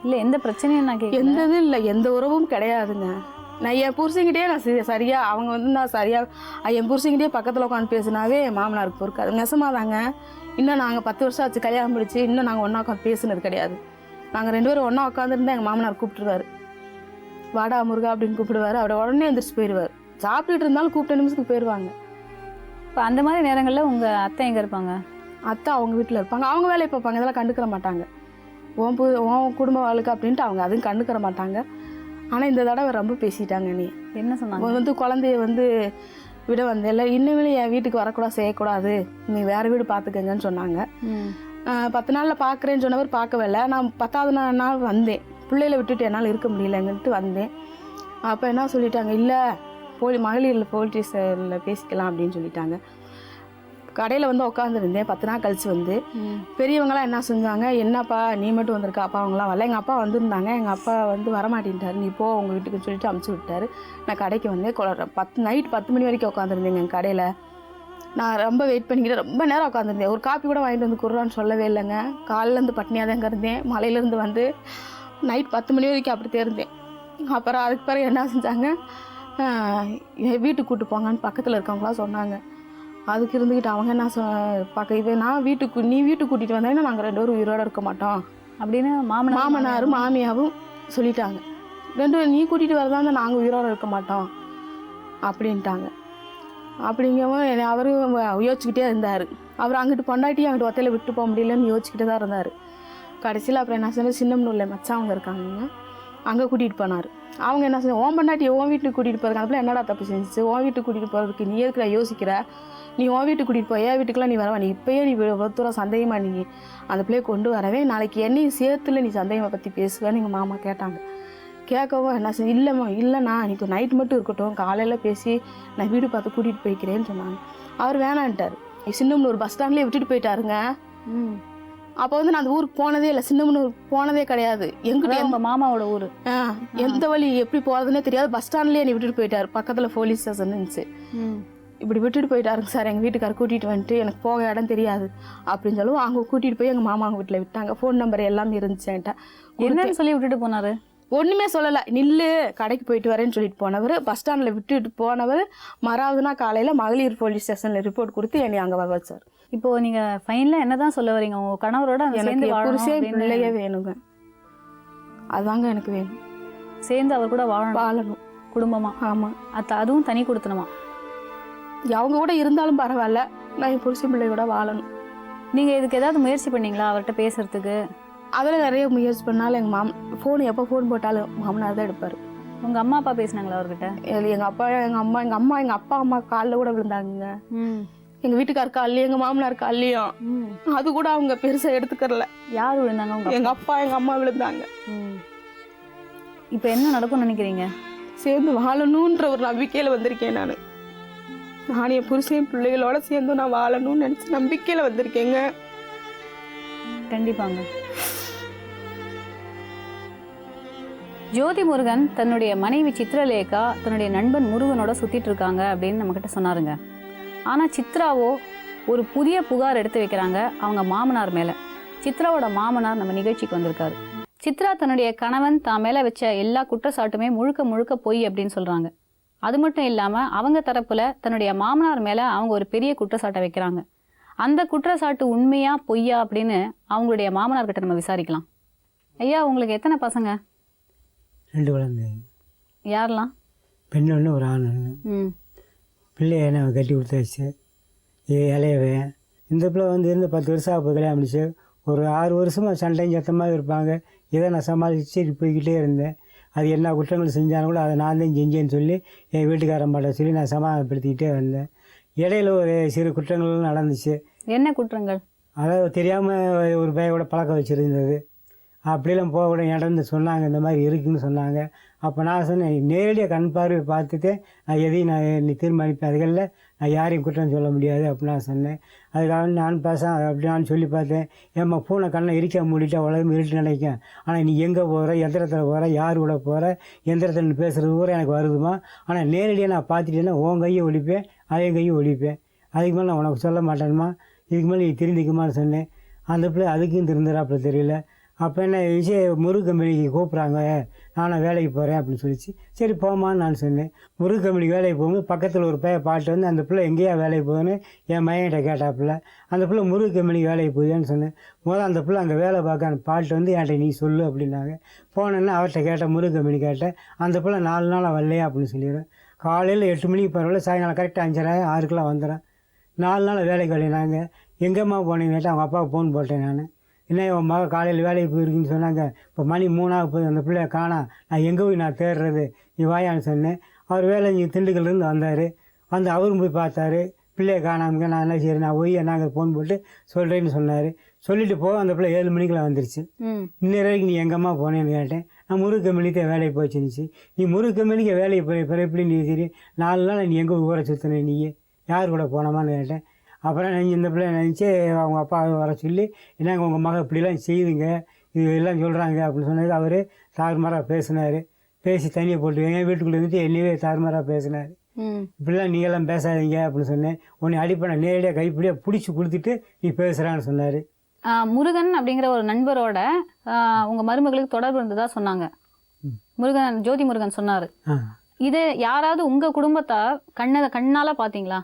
இல்லை, எந்த பிரச்சனையும் நான் கேட்க, எந்த இதுவும் இல்லை, எந்த உறவும் கிடையாதுங்க. நான் என் புருஷங்கிட்டே நான் சரியாக அவங்க வந்து நான் சரியாக என் புருஷங்கிட்டே பக்கத்தில் உட்காந்து பேசினாவே என் மாமனாருக்கு பொறுக்காது. நெசமாதாங்க. இன்னும் நாங்கள் 10 வருஷம் ஆச்சு கல்யாணம் முடிச்சு, இன்னும் நாங்கள் ஒன்றா உட்காந்து பேசுனது கிடையாது. நாங்கள் 2 பேரும் ஒன்றா உட்காந்துருந்தா எங்கள் மாமனார் கூப்பிட்டுருவார், வாடா முருகா அப்படின்னு கூப்பிடுவார். அவரை உடனே எழுந்திரிச்சு போயிடுவார். சாப்பிட்டுட்டு இருந்தாலும் கூப்பிட்ட நிமிஷத்துக்கு போயிடுவாங்க. இப்போ அந்த மாதிரி நேரங்களில் உங்கள் அத்தை எங்கே இருப்பாங்க? அத்தை அவங்க வீட்டில் இருப்பாங்க, அவங்க வேலையை பார்ப்பாங்க, இதெல்லாம் கண்டுக்கிற மாட்டாங்க. உன் குடும்ப வாழ்க்கை அப்படின்ட்டு அவங்க அதுவும் கண்டுக்கிற மாட்டாங்க. ஆனால் இந்த தடவை ரொம்ப பேசிட்டாங்க. நீ என்ன சொன்னாங்க? வந்து குழந்தைய வந்து விட வந்தேன்ல, இன்னுமே என் வீட்டுக்கு வரக்கூடாது, செய்யக்கூடாது, நீ வேறு வீடு பார்த்துக்கங்கன்னு சொன்னாங்க. 10 நாளில் பார்க்குறேன்னு சொன்னவர் பார்க்கவே இல்லை. நான் 10வது நாள் வந்தேன், பிள்ளைகளை விட்டுட்டு என்னால் இருக்க முடியலங்கன்ட்டு வந்தேன். அப்போ என்ன சொல்லிட்டாங்க, இல்லை மகளிரில் போலீஸில் பேசிக்கலாம் அப்படின்னு சொல்லிட்டாங்க. கடையில் வந்து உட்காந்துருந்தேன். 10 நாள் கழிச்சு வந்து பெரியவங்களாம் என்ன செஞ்சாங்க, என்னப்பா நீ மட்டும் வந்திருக்கா, அப்பா அவங்களாம் வரல. எங்கள் அப்பா வந்திருந்தாங்க, எங்கள் அப்பா வந்து வரமாட்டேன்ட்டார், நீ போ உங்கள் வீட்டுக்குன்னு சொல்லிட்டு அமுச்சு விட்டார். நான் கடைக்கு வந்தேன். நைட் 10 மணி வரைக்கும் உட்காந்துருந்தேங்க எங்கள் கடையில். நான் ரொம்ப வெயிட் பண்ணிக்கிட்டு ரொம்ப நேரம் உட்காந்துருந்தேன். ஒரு காப்பி கூட வாங்கிட்டு வந்து குடுறான்னு சொல்லவே இல்லைங்க. காலையிலேருந்து பட்னியாக தாங்க இருந்தேன். மலையிலேருந்து வந்து நைட் 10 மணி வரைக்கும் அப்படி இருந்தேன். அப்புறம் அதுக்கு பிறகு என்ன செஞ்சாங்க, வீட்டுக்கு கூப்பிட்டு போங்கன்னு பக்கத்தில் இருக்கவங்களாம் சொன்னாங்க. அதுக்கு இருந்துக்கிட்டு அவங்க என்ன நான் நீ வீட்டுக்கு கூட்டிகிட்டு வந்தேன்னா நாங்கள் 2 பேரும் உயிரோடு இருக்க மாட்டோம் அப்படின்னு மாமனாரும் மாமியாவும் சொல்லிட்டாங்க. 2 பேரும் நீ கூட்டிகிட்டு வரதா இருந்தால் நாங்கள் உயிரோடு இருக்க மாட்டோம் அப்படின்ட்டாங்க. அப்படிங்கவும் அவரும் யோசிச்சுக்கிட்டே இருந்தார். அவர் அங்கிட்டு பொண்டாட்டி அங்கிட்டு ஒத்தையில் விட்டு போக முடியலன்னு யோசிச்சுக்கிட்டே தான் இருந்தார். கடைசியில் அப்புறம் என்ன சொன்னால் சின்னம்னூரில் மச்சான் அவங்க இருக்காங்க, அங்கே கூட்டிகிட்டு போனார். அவங்க என்ன சொன்னாங்க, உன் பொண்டாட்டி உன் வீட்டுக்கு கூட்டிகிட்டு போகிறதுக்கு அதுக்குள்ள என்னடா தப்பு செஞ்சிச்சு, உன் வீட்டுக்கு கூட்டிகிட்டு போகிறதுக்கு நீ எதுக்குற யோசிக்கிற, நீ உன் வீட்டுக்கு கூட்டிகிட்டு போய் என் வீட்டுக்குலாம் நீ வரவா, நீ இப்போயே நீ ஒருத்தர சந்தேகமாக நீ அந்த பிள்ளையை கொண்டு வரவே, நாளைக்கு என்னையும் சேர்த்துல நீ சந்தேகமாக பற்றி பேசுவேன்னு எங்கள் மாமா கேட்டாங்க. கேட்கவும் என்ன செஞ்சு, இல்லைண்ணா இன்னைக்கு நைட் மட்டும் இருக்கட்டும், காலையில் பேசி நான் வீடு பார்த்து கூட்டிகிட்டு போய்க்கிறேன்னு சொன்னாங்க. அவர் வேணான்ட்டார். சின்னம்னூர் பஸ் ஸ்டாண்ட்லேயே விட்டுட்டு போயிட்டாருங்க. அப்போ வந்து நான் அந்த ஊருக்கு போனதே இல்லை, சின்னமனூர் போனதே கிடையாது. எங்கிட்ட உங்க மாமாவோட ஊர். எந்த வழி எப்படி போகிறதுனே தெரியாது. பஸ் ஸ்டாண்ட்லேயே என்னை விட்டுட்டு போயிட்டார். பக்கத்தில் போலீஸ் ஸ்டேஷன் இருந்துச்சு. இப்படி விட்டுட்டு போயிட்டாருங்க சார். எங்கள் வீட்டுக்காரர் கூட்டிகிட்டு வந்துட்டு எனக்கு போக இடம் தெரியாது அப்படின்னு சொல்லுவோம். அவங்க கூட்டிகிட்டு போய் எங்கள் மாமா அவங்க வீட்டில் விட்டாங்க. ஃபோன் நம்பர் எல்லாமே இருந்துச்சு என்கிட்ட. என்னன்னு சொல்லி விட்டுட்டு போனாரு? ஒன்றுமே சொல்லலை. நில்லு கடைக்கு போயிட்டு வரேன்னு சொல்லிட்டு போனவர். பஸ் ஸ்டாண்டில் விட்டுட்டு போனவர் மறாவதுனா காலையில் மகளிர் போலீஸ் ஸ்டேஷனில் ரிப்போர்ட் கொடுத்து என்னை அங்கே வர வச்சார். இப்போ நீங்க ஃபைனலா என்னதான் சொல்ல வரீங்க? உங்க கணவரோட எனக்கு புருஷே பிள்ளையே வேணுங்க. அதாங்க எனக்கு வேணும். சேர்ந்து அவர் கூட வாழணும் குடும்பமா. ஆமாம். அதுவும் தனி கொடுத்தணுமா? அவங்க கூட இருந்தாலும் பரவாயில்ல, நான் என் புருஷன் பிள்ளையோட வாழணும். நீங்க இதுக்கு ஏதாவது முயற்சி பண்ணீங்களா அவர்கிட்ட பேசுறதுக்கு? அதில் நிறைய முயற்சி பண்ணாலும் எங்கள் ஃபோன் எப்போ ஃபோன் போட்டாலும் மாமனார் தான் எடுப்பார். உங்கள் அம்மா அப்பா பேசினாங்களா அவர்கிட்ட? எங்கள் அப்பா எங்கள் அப்பா அம்மா காலில் கூட விழுந்தாங்க. எங்கள் வீட்டுக்கார் காலையும் எங்கள் மாமனார் காலையும். அது கூட அவங்க பெருசாக எடுத்துக்கறல. யார் விழுந்தாங்க? எங்கள் அப்பா எங்கள் அம்மா விழுந்தாங்க. இப்போ என்ன நடக்கும்னு நினைக்கிறீங்க? சேர்ந்து வாழணுன்ற ஒரு நம்பிக்கையில் வந்திருக்கேன். நான் என் புருஷன் பிள்ளைகளோட சேர்ந்து நான் வாழணும்னு நினச்சி நம்பிக்கையில் வந்திருக்கேங்க. கண்டிப்பாங்க. ஜோதி முருகன் தன்னுடைய மனைவி சித்ரலேகா தன்னுடைய நண்பன் முருகனோட சுத்திட்டு இருக்காங்க அப்படின்னு நம்மகிட்ட சொன்னாருங்க. ஆனால் சித்ராவோ ஒரு புதிய புகார் எடுத்து வைக்கிறாங்க அவங்க மாமனார் மேலே. சித்ராவோட மாமனார் நம்ம நிகழ்ச்சிக்கு வந்திருக்காரு. சித்ரா தன்னுடைய கணவன் தான் மேலே வச்ச எல்லா குற்றச்சாட்டுமே முழுக்க முழுக்க பொய் அப்படின்னு சொல்கிறாங்க. அது மட்டும் இல்லாமல் அவங்க தரப்பில் தன்னுடைய மாமனார் மேலே அவங்க ஒரு பெரிய குற்றச்சாட்டை வைக்கிறாங்க. அந்த குற்றச்சாட்டு உண்மையா பொய்யா அப்படின்னு அவங்களுடைய மாமனார்கிட்ட நம்ம விசாரிக்கலாம். ஐயா, உங்களுக்கு எத்தனை பசங்க? 2 குழந்தை. யாரெல்லாம்? பெண் ஒன்று, ஒரு ஆண் ஒன்று. பிள்ளைய என்ன கட்டி கொடுத்தாச்சு. இளையவன் இந்த பிள்ளை வந்து இருந்து 10 வருஷம் அப்போ கல்யாணம் முடிச்சு. ஒரு 6 வருஷமாக சண்டையும் சத்தமாக இருப்பாங்க. இதை நான் சமாளித்து போய்கிட்டே இருந்தேன். அது என்ன குற்றங்கள் செஞ்சாலும் கூட அதை நான் தான் செஞ்சேன்னு சொல்லி என் வீட்டுக்காரம்மாட்ட சொல்லி நான் சமாதானப்படுத்திக்கிட்டே வந்தேன். இடையில ஒரு சிறு குற்றங்கள் நடந்துச்சு. என்ன குற்றங்கள்? அதாவது தெரியாமல் ஒரு பையோட பழக்கம் வச்சுருந்தது. அப்படிலாம் போகக்கூட இடந்து சொன்னாங்க, இந்த மாதிரி இருக்குதுன்னு சொன்னாங்க. அப்போ நான் சொன்னேன், நேரடியாக கண் பார்வை பார்த்துட்டு நான் எதையும் நீ தீர்மானிப்பேன், அதுகளில் நான் யாரையும் குற்றம் சொல்ல முடியாது அப்படின்னு நான் சொன்னேன். அதுக்காக நான் அப்படி நான் சொல்லி பார்த்தேன். ஏம்மா பூனை கண்ணை இருக்க மூடிட்டா உலகம் இருட்டு நினைக்கும். ஆனால் நீ எங்கே போகிற, எந்திரத்தில் போகிற, யார் கூட போகிற, எந்திரத்தில் பேசுகிறது கூட எனக்கு வருதுமா. ஆனால் நேரடியாக நான் பார்த்துட்டேன்னா உன் கையை ஒழிப்பேன், அவன் கையை ஒழிப்பேன். அதுக்கு மேலே நான் உனக்கு சொல்ல மாட்டேன்மா, இதுக்கு மேலே நீ திருந்திக்குமான்னு சொன்னேன். அந்த பிள்ளை அதுக்கும் திருந்துறாப்புல தெரியல. அப்போ என்ன விஷயம், முருகு கம்பெனிக்கு கூப்பிட்றாங்க, நானும் வேலைக்கு போகிறேன் அப்படின்னு சொல்லிச்சு. சரி போமான்னு நான் சொன்னேன். முருகு கம்பெனிக்கு வேலைக்கு போகும்போது பக்கத்தில் ஒரு பாட்டு வந்து அந்த பிள்ளை எங்கேயா வேலைக்கு போகுதுன்னு என் மையன்கிட்ட கேட்டாப்புல. அந்த பிள்ளை முருகு கம்பெனிக்கு வேலைக்கு போகுதுன்னு சொன்னேன். அந்த பிள்ளை அங்கே வேலை பார்க்க அந்த பாட்டு வந்து என்கிட்ட நீ சொல்லு அப்படின்னாங்க. போனேன்னா அவர்கிட்ட கேட்டேன், முருகு கம்பெனி கேட்டேன். அந்த பிள்ளை 4 நாளாக வரலையா அப்படின்னு சொல்லிடுறேன். காலையில் 8 மணிக்கு பரவாயில்ல, சாயங்காலம் கரெக்டாக 5:30 6 வந்துடுறேன். 4 நாள் வேலைக்கு வரலைனாங்க. எங்கேம்மா போனேன்னு கேட்டால் அவங்க அப்பாவுக்கு ஃபோன் போட்டேன் நான். என்ன உன் மக காலையில் வேலைக்கு போயிருக்குன்னு சொன்னாங்க. இப்போ மணி 3 ஆக போகுது, அந்த பிள்ளைய காணா, நான் எங்கே போய் நான் தேடுறது, நீ வாயான்னு சொன்னேன். அவர் வேலை இங்கே திண்டுக்கல்லேருந்து வந்தார். அவரும் போய் பார்த்தாரு, பிள்ளையை காணாமுங்க. நான் என்ன சரி நான் போய் நாங்கள் ஃபோன் போட்டு சொல்கிறேன்னு சொன்னார். சொல்லிட்டு போக அந்த பிள்ளை 7 மணிக்கெலாம் வந்துருச்சு. இன்னொரு வரைக்கும் நீ எங்கம்மா போனேன்னு கேட்டேன். நான் முருகு கம்பெனிக்கு வேலைக்கு போச்சுருந்துச்சு. நீ முருகு கம்பெனிக்கு வேலைக்கு போய் எப்படி நீ சரி 4 நாள் நீ எங்கே ஊரை சுற்றின, நீ யார் கூட போனோமான்னு கேட்டேன். அப்புறம் இந்த பிள்ளை நினச்சி அவங்க அப்பா வர சொல்லி, என்னங்க உங்கள் மக இப்படிலாம் செய்யுதுங்க, இது எல்லாம் சொல்கிறாங்க அப்படின்னு சொன்னது. அவர் தாறுமாறாக பேசினார். பேசி தனியை போட்டு என் வீட்டுக்குள்ளே இருந்துட்டு என்னையே தாறுமாறாக பேசினார். இப்படிலாம் நீங்கள்லாம் பேசாதீங்க அப்படின்னு சொன்னேன். உன்னை அடிப்படை நேரடியாக கைப்பிடியாக பிடிச்சி கொடுத்துட்டு நீ பேசுகிறான்னு சொன்னார். முருகன் அப்படிங்கிற ஒரு நண்பரோட உங்கள் மருமகளுக்கு தொடர்பு இருந்ததா சொன்னாங்க. முருகன், ஜோதி முருகன் சொன்னார். இது யாராவது உங்கள் குடும்பத்தார் கண்ணால் பார்த்தீங்களா?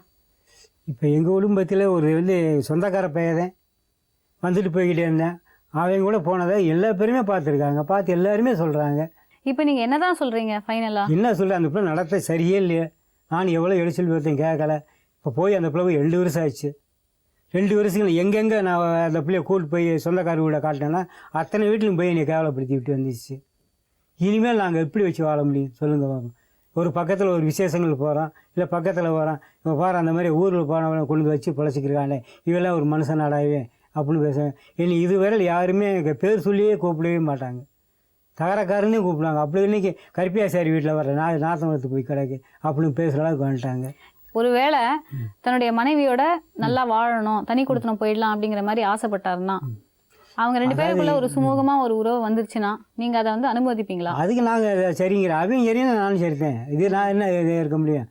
இப்போ எங்கள் குடும்பத்தில் ஒரு வந்து சொந்தக்கார பையன் வந்துட்டு போய்கிட்டே இருந்தேன். அவங்க கூட போனதை எல்லா பேருமே பார்த்துருக்காங்க, பார்த்து எல்லாருமே சொல்கிறாங்க. இப்போ நீங்கள் என்ன தான் சொல்கிறீங்க ஃபைனலாக? என்ன சொல்கிறேன், அந்த பிள்ளை நடத்த சரியே இல்லையே. நான் எவ்வளோ எடுச்சல் பார்த்தேன் கேட்கல. இப்போ போய் அந்த பிள்ளை போய் 2 வருஷம் ஆச்சு. 2 வருஷங்கள் எங்கெங்கே நான் அந்த பிள்ளைய கூப்பிட்டு போய் சொந்தக்கார வீட காட்டினேன்னா அத்தனை வீட்டிலும் போய் என்னை கேவலப்படுத்தி விட்டு வந்துச்சு. இனிமேல் நாங்கள் எப்படி வச்சு வாழ முடியும் சொல்லுங்கள் பாப்போம். ஒரு பக்கத்தில் ஒரு விசேஷங்கள் போகிறோம், இல்லை பக்கத்தில் போகிறோம், இப்போ பாரு அந்த மாதிரி ஊரில் போனவனை கொண்டு வச்சு பொழைச்சிக்கிறானே, இவெல்லாம் ஒரு மனுஷனாடாவே அப்படின்னு பேசுவேன். இனி இதுவரை யாருமே எங்கள் பேர் சொல்லியே கூப்பிடவே மாட்டாங்க, தகரக்காரனையும் கூப்பிடுவாங்க. அப்படி இன்னைக்கு கருப்பியாசாரி வீட்டில் வர நாத்தமரத்துக்கு போய் கிடக்கு அப்படின்னு பேசுகிற அளவுக்கு வந்துட்டாங்க. ஒருவேளை தன்னுடைய மனைவியோட நல்லா வாழணும், தனி கொடுத்தனம் போயிடலாம் அப்படிங்கிற மாதிரி ஆசைப்பட்டாருன்னா அவங்க 2 பேருக்குள்ள ஒரு சுமூகமா ஒரு உறவு வந்துருச்சுன்னா நீங்க அதை வந்து அனுமதிப்பீங்களா? அதுக்கு நாங்கள் சரிங்கிற அவங்க சரின்னு நானும் சரித்தேன். இது நான் என்ன இது இருக்க முடியும்?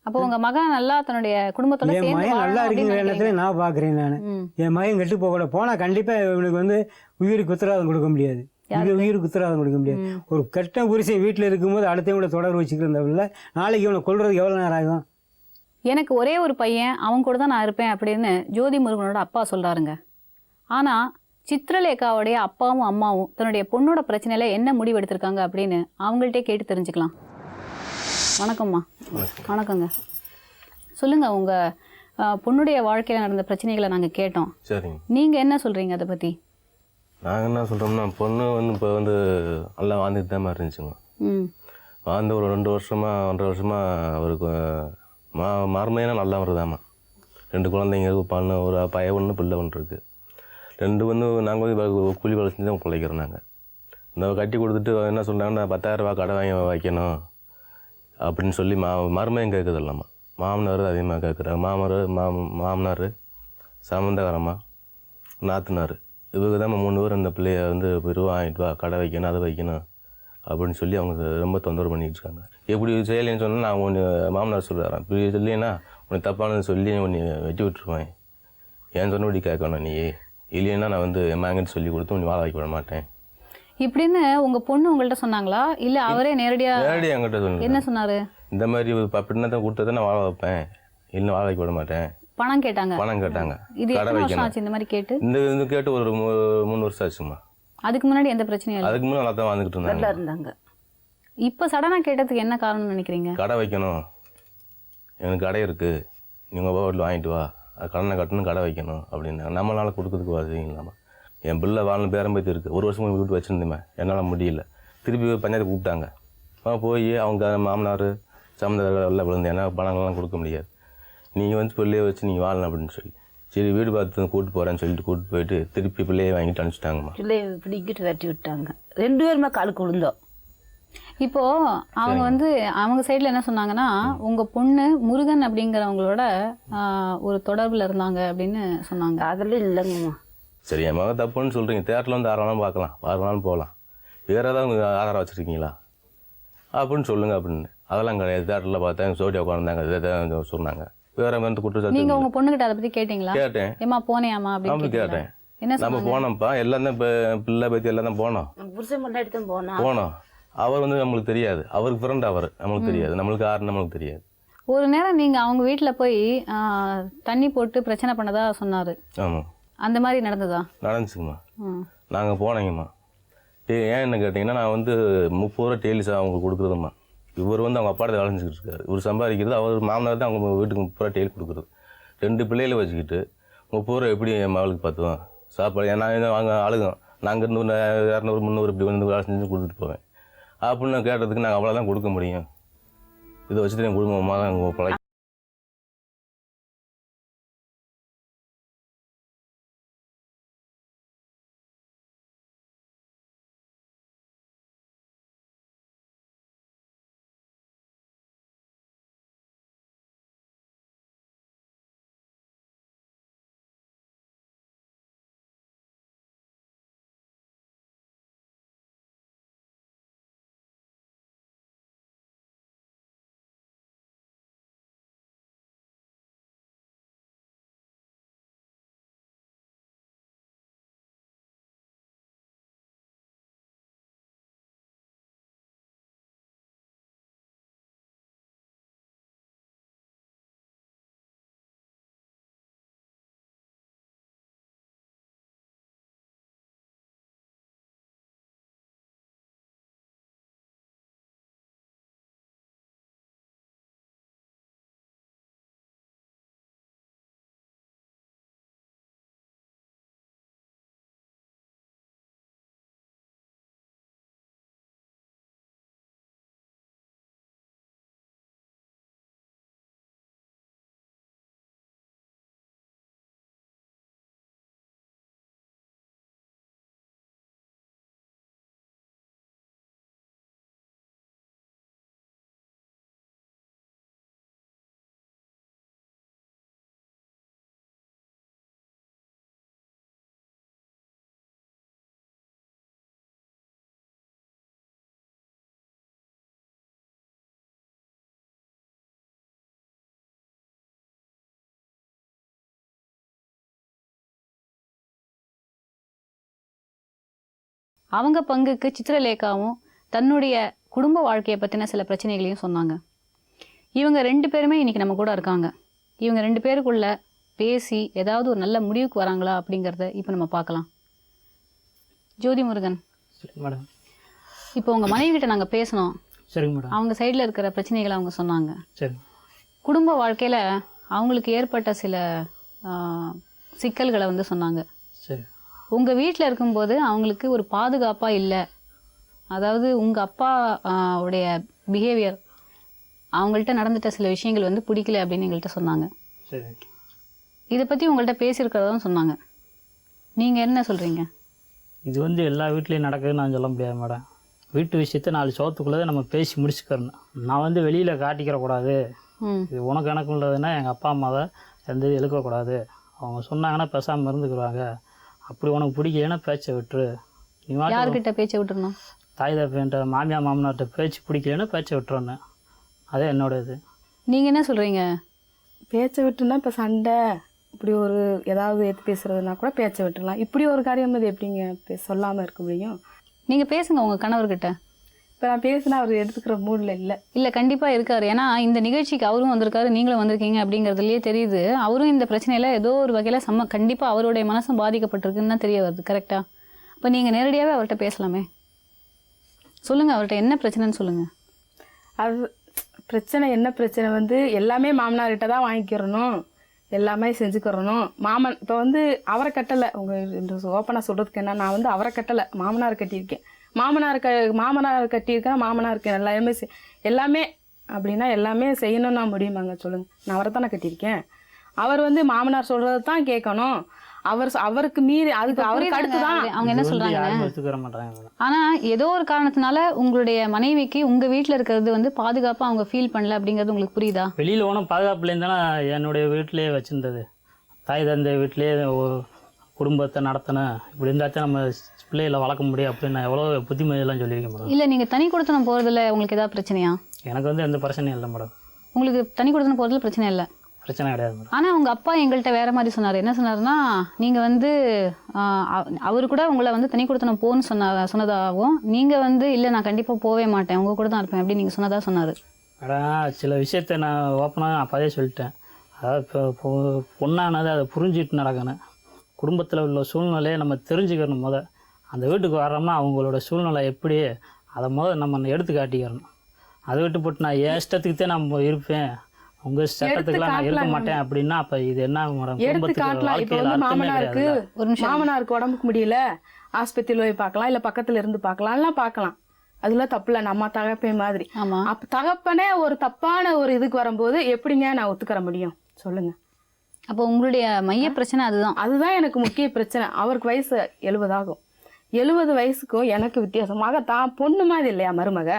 அப்போ உங்க மகன் நல்லா தன்னுடைய குடும்பத்தோட என் சேர்ந்து மகன் நல்லா வாழணும் அப்படின்னு இருக்குங்கிற எண்ணத்துல நினைக்கிறீங்க. நான் பார்க்குறேன். நான் ம். என் மகன் கெட்டு போகக்கூடாது. போனால் கண்டிப்பாக இவனுக்கு வந்து உயிருக்கு உத்தரவாதம் கொடுக்க முடியாது. இது உயிருக்கு உத்தரவாதம் கொடுக்க முடியாது. ஒரு கெட்ட புருஷன் வீட்டில் இருக்கும்போது அடுத்தவங்கள தொடர்பு வச்சுக்கிறதில்ல, நாளைக்கு இவனை கொல்றதுக்கு எவ்வளோ நேரம் ஆகும்? எனக்கு ஒரே ஒரு பையன், அவன் கூட தான் நான் இருப்பேன் அப்படின்னு ஜோதி முருகனோட அப்பா சொல்றாருங்க. ஆனா சித்ரலேகாவுடைய அப்பாவும் அம்மாவும் தன்னுடைய பொண்ணோட பிரச்சனையில என்ன முடிவு எடுத்திருக்காங்க அப்படின்னு அவங்கள்ட்டே கேட்டு தெரிஞ்சுக்கலாம். வணக்கம்மா. வணக்கங்க. சொல்லுங்க, உங்க பொண்ணுடைய வாழ்க்கையில நடந்த பிரச்சனைகளை நாங்க கேட்டோம். சரிங்க. நீங்க என்ன சொல்றீங்க அதை பத்தி? நாங்கள் என்ன சொல்கிறோம்னா, பொண்ணு வந்து இப்போ வந்து நல்லா வாழ்ந்துட்டு தான் மாதிரி இருந்துச்சுங்க. ம். வாழ்ந்து ஒரு 2 வருஷமா 1.5 வருஷமா அவருக்கு மருமையான நல்லா வருதாம்மா. 2 குழந்தைங்க பண்ண, ஒரு பையன் ஒன்று பிள்ளை ஒன்று இருக்குது. 2 வந்து நாங்கள் வந்து கூலி வேலை செஞ்சு தான் பிழைக்கிறோம். நாங்கள் இந்த கட்டி கொடுத்துட்டு என்ன சொல்கிறாங்கன்னா 10,000 ரூபா கடை வாங்கி வைக்கணும் அப்படின்னு சொல்லி மருமையும் கேட்குது இல்லாமல் மாமனார் அதிகமாக கேட்குறாங்க. மாமனார் சம்மந்தகாரம்மா நாத்தனார் இவங்க தான் 3 பேர் அந்த பிள்ளைய வந்து ரூபா வாங்கிட்டு வா, கடை வைக்கணும், அதை வைக்கணும் அப்படின்னு சொல்லி அவங்க ரொம்ப தொந்தரவு பண்ணிகிட்டு இருக்காங்க. எப்படி செய்யலைன்னு சொன்னால் நான் ஒன்று மாமனார் சொல்கிறாரன், இப்படி இல்லைன்னா உனக்கு தப்பானது சொல்லி உன்னை வெட்டி விட்டுருவேன், ஏன் சொன்னபடி கேட்கணும் நீ, இல்லைன்னா நான் வந்து எம்மாங்கன்னு சொல்லி கொடுத்து உன்னை வாழ வைக்க விட மாட்டேன் இப்படின்னு உங்க பொண்ணு உங்கள்ட்ட சொன்னாங்களா இல்ல அவரே நேரடியா என்கிட்ட சொல்லுங்க. என்ன சொன்னாரு? இந்த மாதிரி அப்படின்னா தான் கொடுத்ததை நான் வாழ வைப்பேன், இல்லை வாழ வைக்க விட மாட்டேன். பணம் கேட்டாங்க? பணம் கேட்டாங்க. இது கடை எத்தனை வருஷம் வைக்கணும். ஆச்சு இந்த மாதிரி கேட்டு? இந்த கேட்டு ஒரு 3 வருஷம் ஆச்சுமா. அதுக்கு முன்னாடி எந்த பிரச்சனையும் இல்லை? அதுக்கு முன்னாடி நல்லா தான் வாழ்ந்துக்கிட்டு இருந்தாங்க. இப்போ சடனா கேட்டதுக்கு என்ன காரணம்னு நினைக்கிறீங்க? கடை வைக்கணும், எனக்கு கடை இருக்குது, நீங்கள் வீட்டில் வாங்கிட்டு வா, அது கடனை கட்டணும், கடை வைக்கணும் அப்படின்னா நம்மளால கொடுக்கறதுக்கு வசதி இல்லாமல் என் பிள்ளை வாழ்ந்து பேரம்பேத்தி இருக்குது. 1 வருஷம் வீட்டு வச்சுருந்தேன், என்னால் முடியல. திருப்பி பஞ்சாயத்து கூப்பிட்டாங்க. போய் அவங்க மாமனார் சம்மந்தம் எல்லாம் விழுந்து ஏன்னா பணங்கள்லாம் கொடுக்க முடியாது, நீங்கள் வந்து பிள்ளைய வச்சு நீங்கள் வாழணும் அப்படின்னு சொல்லி சரி வீடு பார்த்து கூப்பிட்டு போகிறேன்னு சொல்லிட்டு கூப்பிட்டு போயிட்டு திருப்பி பிள்ளையை வாங்கிட்டு அனுப்பிச்சிட்டாங்கம்மா. பிள்ளைய பிடிக்கிட்டு வெட்டி விட்டாங்க. 2 பேருமே காலுக்கு விழுந்தோம். இப்போ அவங்க வந்து அவங்க சைடில் என்ன சொன்னாங்கன்னா உங்க பொண்ணு முருகன் அப்படிங்கிறவங்களோட ஒரு தொடர்பில் இருந்தாங்க அப்படின்னு சொன்னாங்க. அதெல்லாம் இல்லைங்கம்மா. சரி, என் மகன் தப்புன்னு சொல்கிறீங்க, தேட்டரில் வந்து 6 வேணாலும் பார்க்கலாம், 6 வேணாலும் போகலாம், வேறு ஏதாவது உங்கள் ஆதாரம் வச்சுருக்கீங்களா அப்படின்னு சொல்லுங்கள் அப்படின்னு. அதெல்லாம் கிடையாது, தேட்டரில் பார்த்தா எங்கள் சோட்டியா உட்காந்துருந்தாங்க, இதை சொன்னாங்க, வேறு வந்து குற்றச்சாட்டு. நீங்க உங்க பொண்ணுகிட்ட அதை பற்றி கேட்டீங்களா? கேட்டேன். ஏமா போனேயாமா அப்படின்னு கேட்டேன். என்ன நம்ம சொன்னாங்க? போனோம்ப்பா, எல்லாம் தான் இப்போ பிள்ளை பற்றி எல்லாம் தான் போனோம். புருஷன் முன்னாடி தான் போனோம். அவர் வந்து நம்மளுக்கு தெரியாது, அவருக்கு ஃப்ரெண்ட் அவர், நம்மளுக்கு தெரியாது, நம்மளுக்கு யாருன்னு நம்மளுக்கு தெரியாது. ஒரு நேரம் நீங்க அவங்க வீட்டில் போய் தண்ணி போட்டு பிரச்சனை பண்ணதா சொன்னாரு. ஆமாம், அந்த மாதிரி நடந்ததா? நடந்துச்சுங்கம்மா. ம். நாங்கள் போனேங்கம்மா. ஏன் என்ன கேட்டிங்கன்னா, நான் வந்து 30 ரூபா டெய்லி அவங்க கொடுக்குறதும்மா. இவர் வந்து அவங்க அப்பாட்ட வேலை செஞ்சுக்கிட்டு இருக்காரு, இவர் சம்பாதிக்கிறது, அவர் மாமனார் தான் அவங்க வீட்டுக்கு 30 ரூபா டெய்லி கொடுக்குறது. 2 பிள்ளைகளை வச்சுக்கிட்டு 30 ரூபா எப்படி என் மகளுக்கு பார்த்துவேன் சாப்பாடு? ஏன்னா வாங்க அழுகும், நாங்கள் இருந்து 200 300 இப்படி வந்து வேலை செஞ்சு கொடுத்துட்டு போவேன் அப்படின்னு கேட்டதுக்கு நாங்கள் அவ்வளோதான் கொடுக்க முடியும், இதை வச்சுட்டு என் குடும்பமாக தான் பழகி அவங்க பங்குக்கு சித்திரலேகாவும் தன்னுடைய குடும்ப வாழ்க்கையை பற்றின சில பிரச்சனைகளையும் சொன்னாங்க. இவங்க 2 பேருமே இன்றைக்கி நம்ம கூட இருக்காங்க. இவங்க 2 பேருக்குள்ள பேசி ஏதாவது ஒரு நல்ல முடிவுக்கு வராங்களா அப்படிங்கிறத இப்போ நம்ம பார்க்கலாம். ஜோதி முருகன், சரி மேடம். இப்போ உங்கள் மனைவிகிட்ட நாங்கள் பேசினோம். சரிங்க மேடம். அவங்க சைடில் இருக்கிற பிரச்சனைகளை அவங்க சொன்னாங்க. சரி. குடும்ப வாழ்க்கையில் அவங்களுக்கு ஏற்பட்ட சில சிக்கல்களை வந்து சொன்னாங்க. சரி. உங்கள் வீட்டில் இருக்கும்போது அவங்களுக்கு ஒரு பாதுகாப்பாக இல்லை, அதாவது உங்கள் அப்பா உடைய பிஹேவியர், அவங்கள்ட்ட நடந்துட்ட சில விஷயங்கள் வந்து பிடிக்கல அப்படின்னு எங்கள்கிட்ட சொன்னாங்க. சரி. இதை பற்றி உங்கள்கிட்ட பேசியிருக்கிறதும் சொன்னாங்க. நீங்கள் என்ன சொல்கிறீங்க? இது வந்து எல்லா வீட்லேயும் நடக்குதுன்னு நான் சொல்ல முடியாது மேடம். வீட்டு விஷயத்தை 4 சோத்துக்குள்ளே நம்ம பேசி முடிச்சுக்கிறணும். நான் வந்து வெளியில் காட்டிக்கிறக்கூடாது. இது உனக்கு எனக்கு உள்ளதுன்னா எங்கள் அப்பா அம்மாவை எந்த இது இழுக்கக்கூடாது. அவங்க சொன்னாங்கன்னா பேசாமல் இருந்துக்குருவாங்க. அப்படி உனக்கு பிடிக்கலன்னா பேச்சை விட்டுரு. நீ யார்கிட்ட பேச்சை விட்டுருணும்? தாய் தப்பின்ற மாமியார் மாமனார்கிட்ட பேச்சு பிடிக்கலன்னா பேச்சை விட்டுறணும். அதே என்னோட இது. நீங்கள் என்ன சொல்கிறீங்க? பேச்சை விட்டுனா இப்போ சண்டை இப்படி ஒரு ஏதாவது எடுத்து பேசுகிறதுனா கூட பேச்சை விட்டுடலாம். இப்படி ஒரு காரியம் அது எப்படிங்க சொல்லாமல் இருக்க முடியும்? நீங்கள் பேசுங்க உங்கள் கணவர்கிட்ட. இப்போ நான் பேசினா அவர் எடுத்துக்கிற மூடில் இல்லை. இல்லை, கண்டிப்பாக இருக்கார். ஏன்னா இந்த நிகழ்ச்சிக்கு அவரும் வந்திருக்காரு, நீங்களும் வந்திருக்கீங்க அப்படிங்கிறதுலேயே தெரியுது. அவரும் இந்த பிரச்சனையில் ஏதோ ஒரு வகையில் கண்டிப்பாக அவருடைய மனசும் பாதிக்கப்பட்டிருக்குன்னு தான் தெரிய வருது. கரெக்டாக? அப்போ நீங்கள் நேரடியாகவே அவர்கிட்ட பேசலாமே. சொல்லுங்கள், அவர்கிட்ட என்ன பிரச்சனைன்னு சொல்லுங்கள். அது பிரச்சனை என்ன பிரச்சனை வந்து எல்லாமே மாமனார்கிட்ட தான் வாங்கிக்கிறணும், எல்லாமே செஞ்சுக்கிறணும். மாமன் இப்போ வந்து அவரை கட்டலை. உங்கள் ஓப்பனாக சொல்கிறதுக்கு என்ன, நான் வந்து அவரை கட்டலை, மாமனார் கட்டியிருக்கேன். மாமனார் கட்டியிருக்கேன், மாமனாருக்கு எல்லாமே அப்படின்னா எல்லாமே செய்யணும்னா முடியுமாங்க சொல்லுங்கள்? நான் அவரை தானே கட்டியிருக்கேன். அவர் வந்து மாமனார் சொல்கிறது தான் கேட்கணும். அவருக்கு மீறி அதுக்கு அவருக்கு அடுத்து தான் அவங்க என்ன சொல்கிறாங்க. ஒத்துக்கிற மாட்டாங்க. ஆனால் ஏதோ ஒரு காரணத்தினால உங்களுடைய மனைவிக்கு உங்கள் வீட்டில் இருக்கிறது வந்து பாதுகாப்பாக அவங்க ஃபீல் பண்ணல அப்படிங்கிறது உங்களுக்கு புரியுதா? வெளியில் போனால் பாதுகாப்புலேருந்து தானே என்னுடைய வீட்டிலேயே வச்சுருந்தது. தாய் தந்தை வீட்டிலேயே குடும்பத்தை நடத்தினேன். இப்படி இருந்தாச்சும் நம்ம பிள்ளைகளை வளர்க்க முடியும் அப்படின்னு நான் எவ்வளோ புத்திமதியெல்லாம் சொல்லியிருக்கேன் மேடம். இல்லை, நீங்கள் தனி கொடுத்தனம் போகிறதுல உங்களுக்கு ஏதாவது பிரச்சனையா? எனக்கு வந்து எந்த பிரச்சனையும் இல்லை மேடம். உங்களுக்கு தனி கொடுத்தனம் போகிறதுல பிரச்சனை இல்லை? பிரச்சனை கிடையாது மேடம். ஆனால் உங்கள் அப்பா எங்கள்கிட்ட வேறு மாதிரி சொன்னார். என்ன சொன்னார்னா, நீங்கள் வந்து அவர் கூட உங்களை வந்து தனி கொடுத்தனம் போன்னு சொன்னதாகவும், நீங்கள் வந்து இல்லை நான் கண்டிப்பாக போவே மாட்டேன், உங்கள் கூட தான் இருப்பேன் அப்படின்னு நீங்கள் சொன்னதாக சொன்னார். மேடம், சில விஷயத்த நான் ஓப்பனாக அப்போதே சொல்லிட்டேன். அதாவது இப்போ பொண்ணானது அதை புரிஞ்சுட்டு நடக்கணும். குடும்பத்தில் உள்ள சூழ்நிலையை நம்ம தெரிஞ்சுக்கணும். அந்த வீட்டுக்கு வர்றோம்னா அவங்களோட சூழ்நிலை எப்படி அதை நம்ம எடுத்து காட்டிக்கிறணும். அதை விட்டு போட்டு நான் என் இஷ்டத்துக்கு தான் நான் இருப்பேன், உங்கள் சட்டத்துக்குலாம் நான் இருக்க மாட்டேன் அப்படின்னா அப்போ இது என்ன மேடம்? எடுத்து காட்டலாம். இப்போ வந்து மாமனாருக்கு உடம்புக்கு முடியல, ஆஸ்பத்திரியில் போய் பார்க்கலாம், இல்லை பக்கத்தில் இருந்து பார்க்கலாம்லாம் பார்க்கலாம். அதெல்லாம் தப்பு இல்லை, நம்ம தகப்பே மாதிரி. அப்போ தகப்பனே ஒரு தப்பான ஒரு இதுக்கு வரும்போது எப்படிங்க நான் ஒத்துக்கிற முடியும் சொல்லுங்க? அப்போ உங்களுடைய மைய பிரச்சனை அதுதான் எனக்கு முக்கிய பிரச்சனை. அவருக்கு வயசு 70 ஆகும். 70 வயசுக்கும் எனக்கு வித்தியாசமாக தான் பொண்ணு மாதிரி இல்லையா மருமக?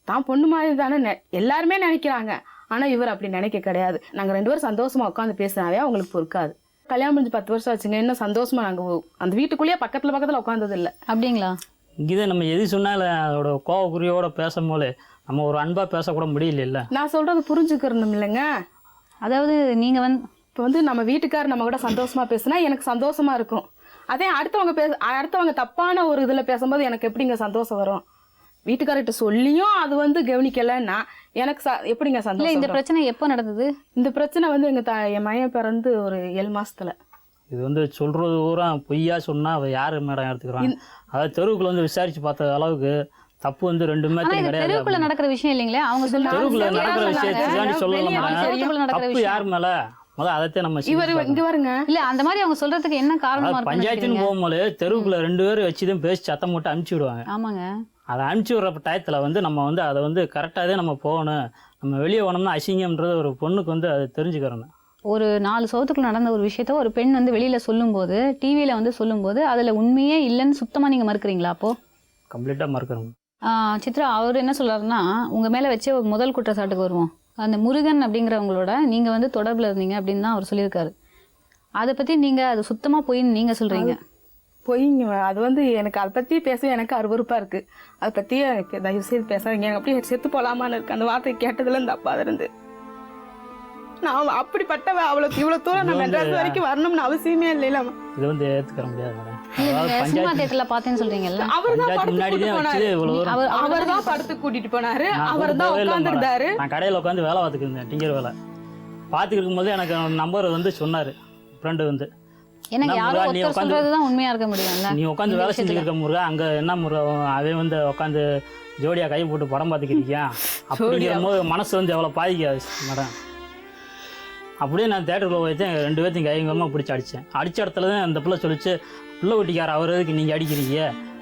தான் பொண்ணு மாதிரி தானே எல்லாருமே நினைக்கிறாங்க. ஆனால் இவர் அப்படி நினைக்க கிடையாது. நாங்கள் 2 பேரும் சந்தோஷமாக உட்காந்து பேசினாவே அவங்களுக்கு பொறுக்காது. கல்யாணம் முடிஞ்சு 10 வருஷம் ஆச்சுங்க, இன்னும் சந்தோஷமாக நாங்கள் அந்த வீட்டுக்குள்ளேயே பக்கத்தில் உட்காந்தது இல்லை. அப்படிங்களா? இங்கே நம்ம எது சொன்னாலும் அதோட கோவக்குறியோட பேசும்போது நம்ம ஒரு அன்பாக பேசக்கூட முடியல. நான் சொல்கிறது புரிஞ்சுக்கிறணும் இல்லைங்க. அதாவது நீங்கள் வந்து இப்போ வந்து நம்ம வீட்டுக்காரர் நம்ம கூட சந்தோஷமாக பேசுனா எனக்கு சந்தோஷமாக இருக்கும். அதே அடுத்தவங்க தப்பான ஒரு இதில் பேசும்போது எனக்கு எப்படிங்க சந்தோஷம் வரும்? வீட்டுக்காரர்கிட்ட சொல்லியும் அது வந்து கவனிக்கலைன்னா எனக்கு எப்படிங்க சந்தோஷம்? இந்த பிரச்சனை எப்போ நடந்தது? இந்த பிரச்சனை வந்து என் மையம் பிறந்து ஒரு 7 மாசத்துல. இது வந்து சொல்கிறது பூரா பொய்யா சொன்னால் அவள் யார் மேடம் எடுத்துக்கிறாங்க? அதாவது தெருவுக்குள்ள வந்து விசாரித்து பார்த்த அளவுக்கு தப்பு வந்து 2 மேட்டும் கிடையாது. தெருவுக்குள்ள நடக்கிற விஷயம் இல்லைங்களே, அவங்க தெருவுக்குள்ள நடக்கிற விஷயத்தை சொல்லலாம். தப்பு யார் மேலே அதைத்தான் நம்ம இங்க வருங்க. இல்ல அந்த மாதிரி அவங்க சொல்றதுக்கு என்ன காரணம்? பஞ்சாயத்துன்னு போகும்போது தெருவுக்குள்ள 2 பேரும் வச்சுதான் பேசி சத்தம் போட்டு அனுப்பிச்சி விடுவாங்க. ஆமாங்க. அதை அனுப்பிச்சி விடுற டயத்தில் வந்து நம்ம வந்து அதை வந்து கரெக்டாக தான் நம்ம போகணும். நம்ம வெளியே போனோம்னா அசிங்கம்ன்றது ஒரு பொண்ணுக்கு வந்து அதை தெரிஞ்சுக்கிறணும். ஒரு 4 சவுத்துக்குள்ள நடந்த ஒரு விஷயத்த ஒரு பெண் வந்து வெளியில சொல்லும்போது, டிவியில வந்து சொல்லும்போது அதுல உண்மையே இல்லைன்னு சுத்தமா நீங்க மறுக்கிறீங்களா? அப்போ கம்ப்ளீட்டாக மறுக்கிறோம். சித்ரா, அவர் என்ன சொல்றாருன்னா, உங்க மேல வச்ச ஒரு முதல் குற்றச்சாட்டுக்கு வருவோம். அந்த முருகன் அப்படிங்கிறவங்களோட நீங்க வந்து தொடர்பில் இருந்தீங்க அப்படின்னு தான் அவர் சொல்லியிருக்காரு. அதை பத்தி நீங்க அது சுத்தமா பொய்ன்னு நீங்க சொல்றீங்க. பொய்ங்க. அது வந்து எனக்கு அதை பற்றி பேச எனக்கு அருவருப்பாக இருக்குது. அதை பற்றி தயவு செய்து பேசாதீங்க. எனக்கு அப்படியே செத்து போகலாமான்னு இருக்குது. அந்த வார்த்தை கேட்டதுல இந்த அப்பா இருந்து நான் அப்படிப்பட்டவ. இவ்வளோ தூரம் நான் மெட்ராஸ் வரைக்கும் வரணும்னு அவசியமே இல்லைல்ல. இது வந்து ஏற்றுக்கிற முடியாது. அதாவது சினிமா பஞ்சாயத்து தியேட்டர்ல பார்த்தேன்னு சொல்றீங்கல்ல? அவர் தான் பஞ்சாயத்து முன்னாடி தான் வச்சு இவ்வளோ தூரம் அவர் தான் படத்துக்கு கூட்டிட்டு போனாரு. நான் அவர் தான் போகவே இல்லை உட்காந்துருந்தாரு. மேடம். நான் கடையில் உட்காந்து வேலை பார்த்துட்டு இருந்தேன், டிங்கர் வேலை பார்த்துட்டு இருக்கும்போது எனக்கு நம்பர் வந்து சொன்னார் ஃப்ரெண்டு வந்து, எனக்கு நான் யாரோ முருகா, நீ ஒருத்தர் உட்காந்து சொல்றதுதான் உண்மையா இருக்க முடியும்ல. நீ உட்காந்து இந்த வேலை விஷயத்துல. செஞ்சுருக்க முருகா, அங்கே என்ன முருகா அவன் வந்து உட்காந்து ஜோடியாக கை போட்டு படம் பார்த்துக்கிறியா அப்படிங்கிற போது மனசு வந்து எவ்வளோ பாதிக்காது மேடம். அப்படியே நான் தேட்டருக்குள்ள போயிட்டு 2 பேர்த்தையும் கைங்கமாக பிடிச்சி அடித்தேன். அடித்த இடத்துல தான் அந்த பிள்ளை சொல்லிச்சு, பிள்ளை ஒட்டிக்கார அவர் எதுக்கு நீங்கள் அடிக்கிறீங்க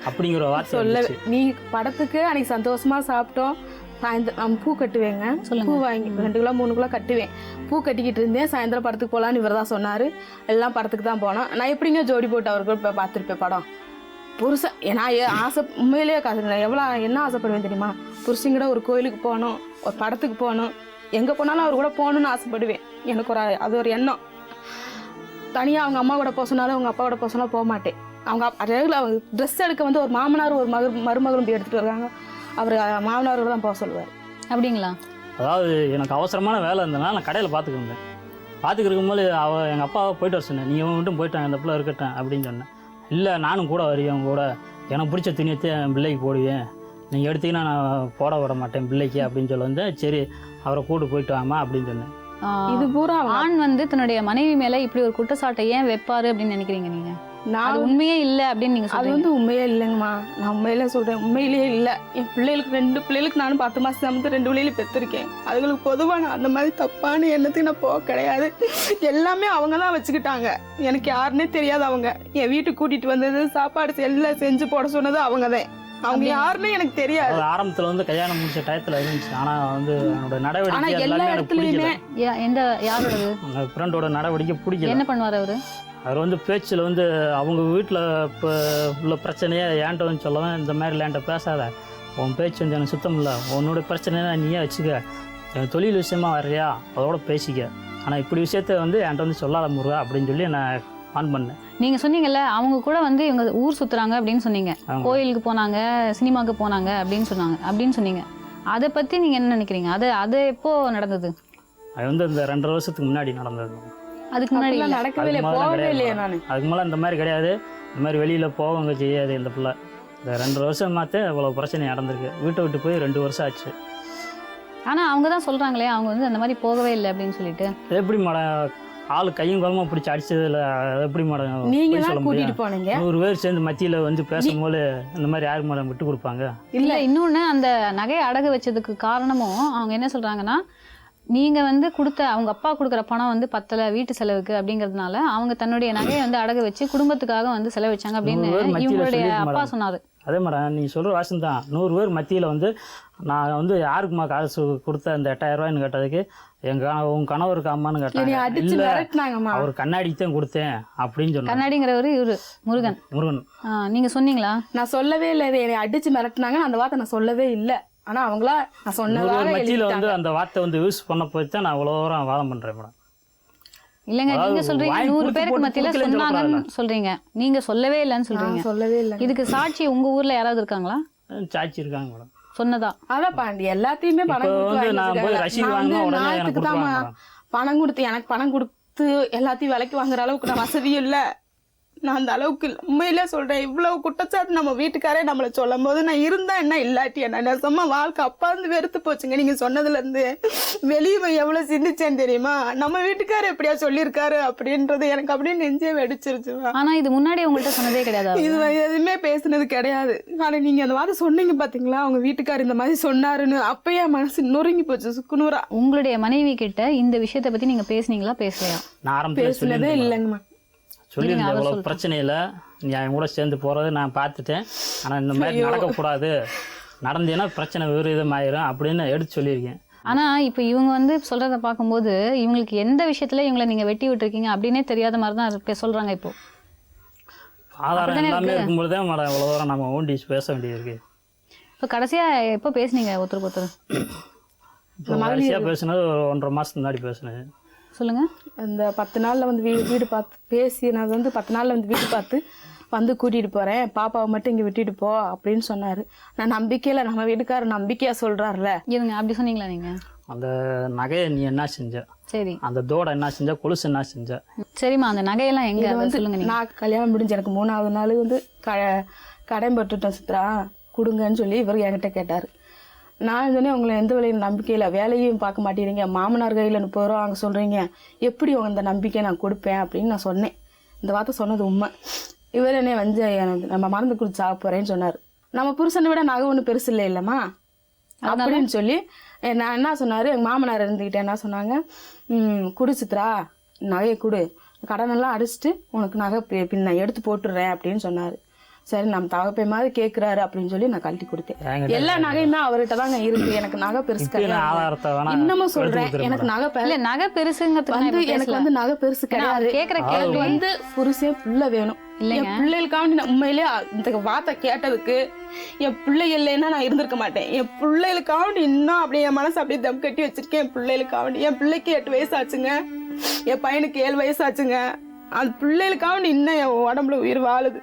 அப்படிங்கிற வார்த்தை சொல்லவே சொல்லுச்சு. நீ படத்துக்கு அன்னைக்கு சந்தோஷமா சாப்பிட்டோம். சாயந்தரம் பூ கட்டுவேங்க. சொல்லுங்க. பூ வாங்கி 2 கிலோ 3 கிலோ கட்டுவேன். பூ கட்டிக்கிட்டு இருந்தேன். சாயந்தரம் படத்துக்கு போகலான்னு இவர் தான் சொன்னார். எல்லாம் படத்துக்கு தான் போனோம். நான் எப்படிங்க ஜோடி போட்டு அவருக்கு இப்போ பார்த்துருப்பேன் படம். புருஷன் நான் ஆசை உண்மையிலேயே எவ்வளோ என்ன ஆசைப்படுவேன் தெரியுமா? புருஷங்கிட்ட ஒரு கோயிலுக்கு போகணும், ஒரு படத்துக்கு போகணும், எங்கே போனாலும் அவர் கூட போகணுன்னு ஆசைப்படுவேன். எனக்கு அது ஒரு எண்ணம். தனியாக அவங்க அம்மா கூட போக சொன்னாலும் அவங்க அப்பா கூட போக சொன்னாலும் போக மாட்டேன். அவங்க ரெகுலர் அவங்க ட்ரெஸ் எடுக்க வந்து ஒரு மாமனார் ஒரு மருமகளும் போய் எடுத்துகிட்டு வருவாங்க. அவர் மாமனாரோட தான் போக சொல்லுவார். அப்படிங்களா? அதாவது எனக்கு அவசரமான வேலை இருந்ததுனால நான் கடையில் பார்த்துக்கிருந்தேன். பார்த்துக்கிருக்கும்போது எங்கள் அப்பாவை போயிட்டு வர சொன்னேன், நீங்கள் மட்டும் போயிட்டேன் அந்த பிள்ளை இருக்கட்டும் அப்படின்னு சொன்னேன். இல்லை நானும் கூட வருவேன் உங்க கூட, எனக்கு பிடிச்ச துணியத்தை என் பிள்ளைக்கு போடுவேன், நீங்கள் எடுத்தீங்கன்னா நான் போட விட மாட்டேன் பிள்ளைக்கு அப்படின்னு சொல்ல வந்தேன். சரி அவரை கூட்டு போயிட்டு வாமா அப்படின்னு சொன்னேன். இது பூரா ஆண் வந்து தன்னுடைய மனைவி மேல இப்படி ஒரு குற்றச்சாட்டை ஏன் வைப்பாரு அப்படின்னு நினைக்கிறீங்க நீங்க? அது நான் உண்மையே இல்ல அப்படின்னு நீங்க அது சொல்றீங்க. வந்து உண்மையே இல்லைங்கம்மா. நான் உண்மையிலே சொல்கிறேன், உண்மையிலேயே இல்லை. என் பிள்ளைகளுக்கு 2 பிள்ளைகளுக்கு நானும் 10 மாதம் சமத்து 2 பிள்ளைகளும் பெற்றிருக்கேன். அதுங்களுக்கு பொதுவாக நான் அந்த மாதிரி தப்பான எண்ணத்துக்கு நான் போக கிடையாது. எல்லாமே அவங்க தான் வச்சுக்கிட்டாங்க. எனக்கு யாருன்னே தெரியாது. அவங்க என் வீட்டுக்கு கூட்டிகிட்டு வந்தது, சாப்பாடு எல்லாம் செஞ்சு போட சொன்னது அவங்க தான். அவங்க யாருன்னே எனக்கு தெரியாது. அது ஆரம்பத்தில் வந்து கல்யாணம் முடிச்ச டயத்தில் இருந்துச்சு. ஆனால் வந்து என்னோட ஆனா நடவடிக்கை எல்லா எல்லாமே எனக்கு இடத்துலயுமே பிடிக்கல. எந்த யாரோடது? உங்கள் ஃப்ரெண்டோட நடவடிக்கை பிடிக்கல. என்ன பண்ணுவார் அவரு? அவர் வந்து பேச்சில் வந்து அவங்க வீட்டில் இப்போ உள்ள பிரச்சனையை ஏன்ட்ட வந்து சொல்லவும், இந்த மாதிரி ஏன்ட்ட பேசாத, உன் பேச்சு வந்து எனக்கு சுத்தம் இல்லை, உன்னோட பிரச்சனைனா நீயே வச்சுக்க, என் தொழில் விஷயமா வர்றியா அதோட பேசிக்க, ஆனால் இப்படி விஷயத்த வந்து என்கிட்ட வந்து சொல்லாத முருகா அப்படின்னு சொல்லி நான் ஆன் பண்ணேன். நீங்க சொன்னீங்கல்ல அவங்க கூட வந்து இவங்க ஊர் சுத்துறாங்க அப்படின்னு சொன்னீங்க, ஆமா. கோயிலுக்கு போனாங்க, சினிமாவுக்கு போனாங்க அப்படின்னு சொன்னீங்க. அதை பத்தி நீங்க என்ன நினைக்கிறீங்க? அது எப்போ நடந்தது? அது வந்து இந்த 2.5 வருஷத்துக்கு முன்னாடி நடந்தது. அதுக்கு முன்னாடி அப்படிலாம் இல்ல. நடக்கவே இல்லை, அது மாதிரி போகவே கிடையாது. இல்லையே நான். அதுக்கு மேலே இந்த மாதிரி கிடையாது. இந்த மாதிரி வெளியில் போவங்க செய்யாது இந்த பிள்ளை. இந்த 2.5 வருஷம் மாற்றே இவ்வளோ பிரச்சனை நடந்திருக்கு. வீட்டை விட்டு போய் 2 வருஷம் ஆச்சு. ஆனா அவங்க தான் சொல்றாங்களே அவங்க வந்து அந்த மாதிரி போகவே இல்லை அப்படின்னு சொல்லிட்டு. எப்படி மேடம் ஆள் கையும் குழம்பா பிடிச்சி அடிச்சதுல எப்படி மேடம் நீங்க பொய் சொல்ல தான் முடியும்? கூட்டிட்டு போனீங்க. 100 பேர் சேர்ந்து மத்தியில் வந்து பேசும்போது இந்த மாதிரி யாருக்கு மேடம் விட்டு கொடுப்பாங்க? இல்ல இன்னொன்னு அந்த நகையை அடகு வச்சதுக்கு காரணமும் அவங்க என்ன சொல்றாங்கன்னா, நீங்க வந்து கொடுத்த அவங்க அப்பா கொடுக்குற பணம் வந்து பத்தல வீட்டு செலவுக்கு அப்படிங்கிறதுனால அவங்க தன்னுடைய நகையை வந்து அடகு வச்சு குடும்பத்துக்காக வந்து செலவழிச்சாங்க அப்படின்னு 100 பேர் மத்தியில இவங்களுடைய சொல்லியிருக்கு அப்பா மேடம். சொன்னாரு. அதே மேடம் நீங்கள் சொல்கிற வாசம் தான். 100 பேர் மத்தியில் வந்து நான் வந்து யாருக்குமா காசு கொடுத்த அந்த 8000 ரூபாய்ன்னு கேட்டதுக்கு உன் கணவருக்கு அம்மான்னு என்னை கேட்டாங்க. அடிச்சு இல்லை மிரட்டினாங்கம்மா. அவர் கண்ணாடிக்கு தான் கொடுத்தேன் அப்படின்னு சொன்னாங்க. கண்ணாடிங்கிறவரு இவரு முருகன். முருகன் நீங்க சொன்னீங்களா? நான் சொல்லவே இல்லை. இதை என்னை அடிச்சு மிரட்டினாங்கன்னு அந்த வார்த்தை நான் சொல்லவே இல்லை. ஆனா அவங்களா நான் 100 சொன்னதாக பேர் மத்தியில் வந்து எழுதிட்டாங்க. அந்த வார்த்தை வந்து யூஸ் பண்ண போய் தான் நான் இவ்வளோ தூரம் வாதம் பண்ணுறேன் மேடம். இல்லைங்க நீங்க அதாவது சொல்றீங்க வாங்கி 100 கொடுத்து பேருக்கு போட்டு மத்தியில கொடுக்கலன்னு சொன்னாங்கன்னு சொல்றீங்க, நீங்க சொல்லவே இல்லைன்னு சொல்றீங்க. நான் சொல்லவே இல்லை. இதுக்கு சாட்சி உங்க ஊர்ல யாராவது இருக்காங்களா சாட்சி இருக்காங்க மேடம். சொன்னதா? அதான் பாண்டி எல்லாத்தையுமே பணம் இப்போ கொடுத்து வந்து நான் போய் வாங்கிட்டு ரசீது நான் வாங்கினா வந்து உடனே எனக்கு நாயத்துக்கு தான் கொடுத்துருவாங்க மேடம். பணம் கொடுத்து எனக்கு பணம் கொடுத்து எல்லாத்தையும் விலைக்கு வாங்குற அளவுக்கு நான் வசதியும் இல்லை. நான் அந்த அளவுக்கு இல்லை. உண்மையிலே சொல்றேன். இவ்வளவு குற்றச்சாட்டு நம்ம வீட்டுக்காரே நம்மளை சொல்லும் போது நான் இருந்தா என்ன இல்லாட்டி என்ன நெசமா வாழ்க்கை அப்பா இருந்து வெறுத்து போச்சுங்க. நீங்க சொன்னதுல இருந்து வெளியே போய் எவ்வளவு சிந்திச்சேன்னு தெரியுமா? நம்ம வீட்டுக்காரர் எப்படியா சொல்லியிருக்காரு அப்படின்றது எனக்கு அப்படியே நெஞ்சே வெடிச்சிருச்சு. ஆனா இது முன்னாடி உங்கள்கிட்ட சொன்னதே கிடையாது. இது எதுவுமே பேசுனது கிடையாது. ஆனா நீங்க அந்த மாதிரி சொன்னீங்க பாத்தீங்களா, அவங்க வீட்டுக்காரர் இந்த மாதிரி சொன்னாருன்னு, அப்பயே மனசு நொறுங்கி போச்சு சுக்குநூறா. உங்களுடைய மனைவி கிட்ட இந்த விஷயத்தை பத்தி நீங்க பேசுனீங்களா பேசலையா? நான் ஆரம்பத்தில் பேசுனதே சொல்லியிருந்தேன் இல்லைங்கம்மா. சொல்லியிருந்தேன். இவ்வளோ பிரச்சனையில் நீ என் கூட சேர்ந்து போகிறது நான் பார்த்துட்டேன், ஆனால் இந்த மாதிரி நடக்கக்கூடாது, நடந்தேன்னா பிரச்சனை வேறு விதமாயிரும் அப்படின்னு எடுத்து சொல்லியிருக்கேன். ஆனா இப்போ இவங்க வந்து சொல்றத பார்க்கும்போது இவங்களுக்கு எந்த விஷயத்துல இவங்களை நீங்க வெட்டி விட்டுருக்கீங்க அப்படின்னே தெரியாத மாதிரி தான் சொல்றாங்க. இப்போ ஆதாரம் எல்லாமே இருக்கும்போது தான் மேடம் இவ்வளோ தூரம் நம்ம ஓண்டி பேச வேண்டியது. இப்போ கடைசியா எப்போ பேசுனீங்க ஒருத்தருக்கு ஒருத்தர்? இப்போ கடைசியாக பேசுனது ஒரு 1.5 மாதத்துக்கு முன்னாடி பேசுனேன். சொல்லுங்க. அந்த 10 நாள்ல வந்து வீடு பார்த்து பேசி நான் வந்து 10 நாள்ல வந்து வீடு பார்த்து வந்து கூட்டிகிட்டு போகிறேன், பாப்பாவை மட்டும் இங்கே விட்டுட்டு போ அப்படின்னு சொன்னார். நான் நம்பிக்கையில், நம்ம வீட்டுக்காரர் நம்பிக்கையாக சொல்கிறாருல. இருங்க, அப்படி சொன்னீங்களா நீங்கள்? அந்த நகையை நீ என்ன செஞ்ச, சரி, அந்த தோடை என்ன செஞ்ச, கொலுசு என்ன செஞ்ச? சரிம்மா, அந்த நகையெல்லாம் எங்கே வந்து சொல்லுங்க நீங்கள். நான் கல்யாணம் முடிஞ்சு எனக்கு 3வது நாள் வந்து கடன் பட்டுட்டோம் சித்ரா, கொடுங்கன்னு சொல்லி இவர் என்கிட்ட கேட்டார். நான் சொன்னேன், உங்களை எந்த வேலையும் நம்பிக்கையில், வேலையும் பார்க்க மாட்டேறீங்க, மாமனார் கையில் 30 ரூபா வாங்க சொல்கிறீங்க, எப்படி உங்க இந்த நம்பிக்கையை நான் கொடுப்பேன் அப்படின்னு நான் சொன்னேன். இந்த வார்த்தை சொன்னது உண்மை. இவர் என்னை வந்து எனக்கு நம்ம மருந்து குடிச்சு சாக போகிறேன்னு சொன்னார். நம்ம புருஷனை விட நகை ஒன்றும் பெருசு இல்லை இல்லைம்மா அப்படின்னு சொல்லி நான் என்ன சொன்னார், எங்கள் மாமனார் இருந்துக்கிட்டே என்ன சொன்னாங்க, குடு சித்ரா, நகையை கொடு, கடனெல்லாம் அடிச்சுட்டு உனக்கு நகை பின் நான் எடுத்து போட்டுடுறேன் அப்படின்னு சொன்னார். சரி, நம்ம தகப்பை மாதிரி கேட்குறாரு அப்படின்னு சொல்லி நான் கழட்டி கொடுத்தேன். எல்லா நகையுமே அவர்கிட்ட தாங்க இருக்கு. எனக்கு நகை பெருசு கிடையாது. இன்னமும் சொல்றேன், எனக்கு நகை இல்ல, நகை பெருசுங்கிறது எனக்கு வந்து நகை பெருசு கிடையாது. கேட்குற கேள்வி வந்து புருஷன் பிள்ளை வேணும். என் பிள்ளைகளுக்காண்டி நான் உண்மையிலே இந்த வார்த்தை கேட்டதுக்கு என் பிள்ளைகள் இல்லைன்னா நான் இருந்திருக்க மாட்டேன். என் பிள்ளைகளுக்காண்டி இன்னும் அப்படியே என் மனசு அப்படியே தம் கட்டி வச்சிருக்கேன். என் பிள்ளைகளுக்காண்டி, என் பிள்ளைக்கு 8 வயசு ஆச்சுங்க, என் பையனுக்கு 7 வயசு ஆச்சுங்க. அந்த பிள்ளைகளுக்காண்டி இன்னும் என் உடம்புல உயிர் வாழுது.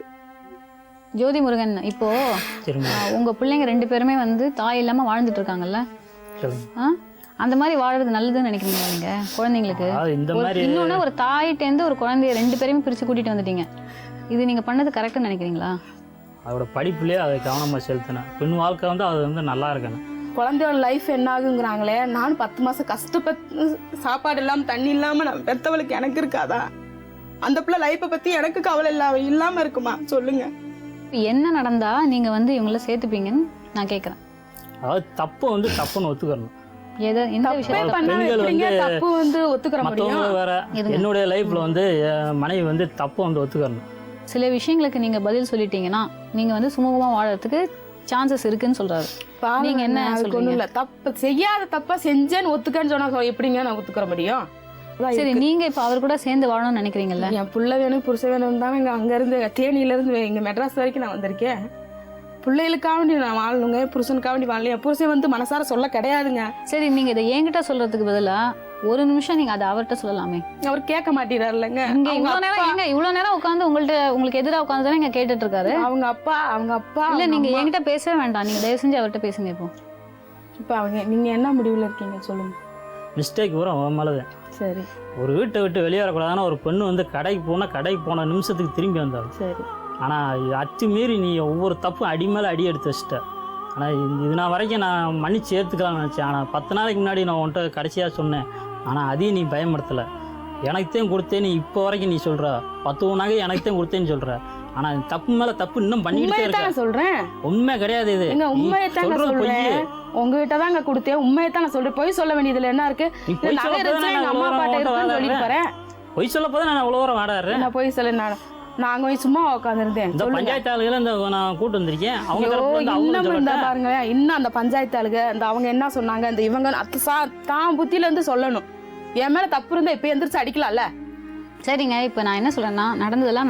ஜோதி முருகன், இப்போ உங்க பிள்ளைங்க 2 பேருமே வந்து தாய் இல்லாம வாழ்ந்துட்டு இருக்காங்கல்ல, அந்த மாதிரி வாழறது நல்லதுன்னு நினைக்கிறீங்களா நீங்க குழந்தைங்களுக்கு? இன்னொன்னு, ஒரு தாயிட்டேருந்து ஒரு குழந்தைய 2 பேரையுமே பிரிச்சு கூட்டிட்டு வந்துட்டீங்க, இது நீங்க பண்ணது கரெக்ட்னு நினைக்கிறீங்களா? அதோட படிப்புலேயே அதை கவனமாக செலுத்தினேன். பெண் வாழ்க்கை வந்து அது வந்து நல்லா இருக்கணும். குழந்தையோட லைஃப் என்ன ஆகுங்கிறாங்களே, நான் 10 மாதம் கஷ்டப்பட்டு சாப்பாடு இல்லாமல் தண்ணி இல்லாமல் நான் பெற்றவளுக்கு எனக்கு இருக்காதா? அந்த பிள்ளை லைஃப்பை பற்றி எனக்கு கவலை இல்லாமல் இருக்குமா சொல்லுங்க? என்ன நடந்தா நீங்க வந்து இவங்கள சேர்த்துப்பீங்கன்னு நான் கேட்குறேன். அதாவது தப்பு வந்து தப்புன்னு ஒத்துக்கணும். இந்த விஷயம் பெண்கள் வந்து தப்பு வந்து ஒத்துக்கிற மற்றவங்க வேற, என்னுடைய லைஃப்ல வந்து மனைவி வந்து தப்பு வந்து ஒத்துக்கணும். சில விஷயங்களுக்கு நீங்க பதில் சொல்லிட்டீங்கன்னா நீங்க வந்து சுமூகமா வாழறதுக்கு சான்சஸ் இருக்குன்னு சொல்றாரு. நீங்க என்ன சொல்றீங்க? தப்பு செய்யாத தப்பா செஞ்சேன்னு ஒத்துக்கன்னு சொன்னா எப்படிங்க நான் ஒத்துக்கிற முடியும்? சரி, நீங்க இப்ப அவர் கூட சேர்ந்து வாழணும்னு நினைக்கிறீங்கல்ல? என் புள்ள வேணும், புருஷன் வேணும் தானே அங்க இருந்து தேனியில இருந்து இங்க மெட்ராஸ் வரைக்கும் நான் வந்திருக்கேன். பிள்ளைகளுக்காண்டி நான் வாழணுங்க, புருஷனுக்காண்டி வாழலையா? புருஷன் வந்து மனசார சொல்ல கிடையாதுங்க. சரி, நீங்க இதை என்கிட்ட சொல்றதுக்கு பதிலா ஒரு நிமிஷம் நீங்க அதை அவர்கிட்ட சொல்லலாமே. அவர் கேட்க மாட்டேறாருலங்க. இங்க இவ்வளவு நேரம் உட்காந்து உங்களுக்கு எதிராக உட்காந்து தானே இங்க கேட்டுட்டு இருக்காரு. அவங்க அப்பா இல்ல, நீங்க என்கிட்ட பேசவே வேண்டாம், நீங்க தயவு செஞ்சு அவர்கிட்ட பேசுங்க. இப்போ நீங்க என்ன முடிவுல இருக்கீங்க சொல்லுங்க. மிஸ்டேக் வரும் அவன் மேலதான். சரி, ஒரு வீட்டை விட்டு வெளியே வரக்கூடாதுன்னா ஒரு பெண்ணு வந்து கடைக்கு போன நிமிஷத்துக்கு திரும்பி வந்தாலும் சரி. ஆனால் அத்துமீறி நீ ஒவ்வொரு தப்பும் அடி மேலே அடி எடுத்து வச்சிட்ட. ஆனால் இது நான் வரைக்கும் நான் மன்னிச்சு ஏற்றுக்கலாம்னு நினச்சேன். ஆனால் 10 நாளைக்கு முன்னாடி நான் உன்கிட்ட கடைசியாக சொன்னேன். ஆனால் அதையும் நீ பயன்படுத்தலை. எனக்குத்தான் கொடுத்தேன்னு இப்போ வரைக்கும் நீ சொல்கிற. 10 நகை எனக்குத்தான் கொடுத்தேன்னு சொல்கிற. ஆனால் தப்பு மேலே தப்பு இன்னும் பண்ணிக்கிட்டே இருக்க. சொல்கிறேன், உண்மை கிடையாது இது. உண்மையத்தான் சொல்கிறேன். உங்ககிட்ட தான் அங்கே கொடுத்தேன், உண்மையத்தான் நான் சொல்கிறேன். பொய் சொல்ல வேண்டியதுல என்ன இருக்கு? அம்மா அப்பாட்ட இருக்குன்னு சொல்லிட்டு போகிறேன். பொய் சொல்ல போதான் நான் அவ்வளோ வரம் வாடாடுறேன். நான் பொய் சொல்ல நாங்க போய் சும்மா உட்காந்துருந்தேன். இந்த பஞ்சாயத்து ஆளுகளை இந்த நான் கூட்டு வந்திருக்கேன். இன்னும் இருந்தா பாருங்க, இன்னும் அந்த பஞ்சாயத்து ஆளுங்க இந்த அவங்க என்ன சொன்னாங்க, இந்த இவங்க தான் புத்தியில இருந்து சொல்லணும். என் மேல தப்பு இருந்தா இப்ப எந்திரிச்சு அடிக்கலாம்ல. சரிங்க, இப்போ நான் என்ன சொல்றேன்னா, நடந்ததெல்லாம்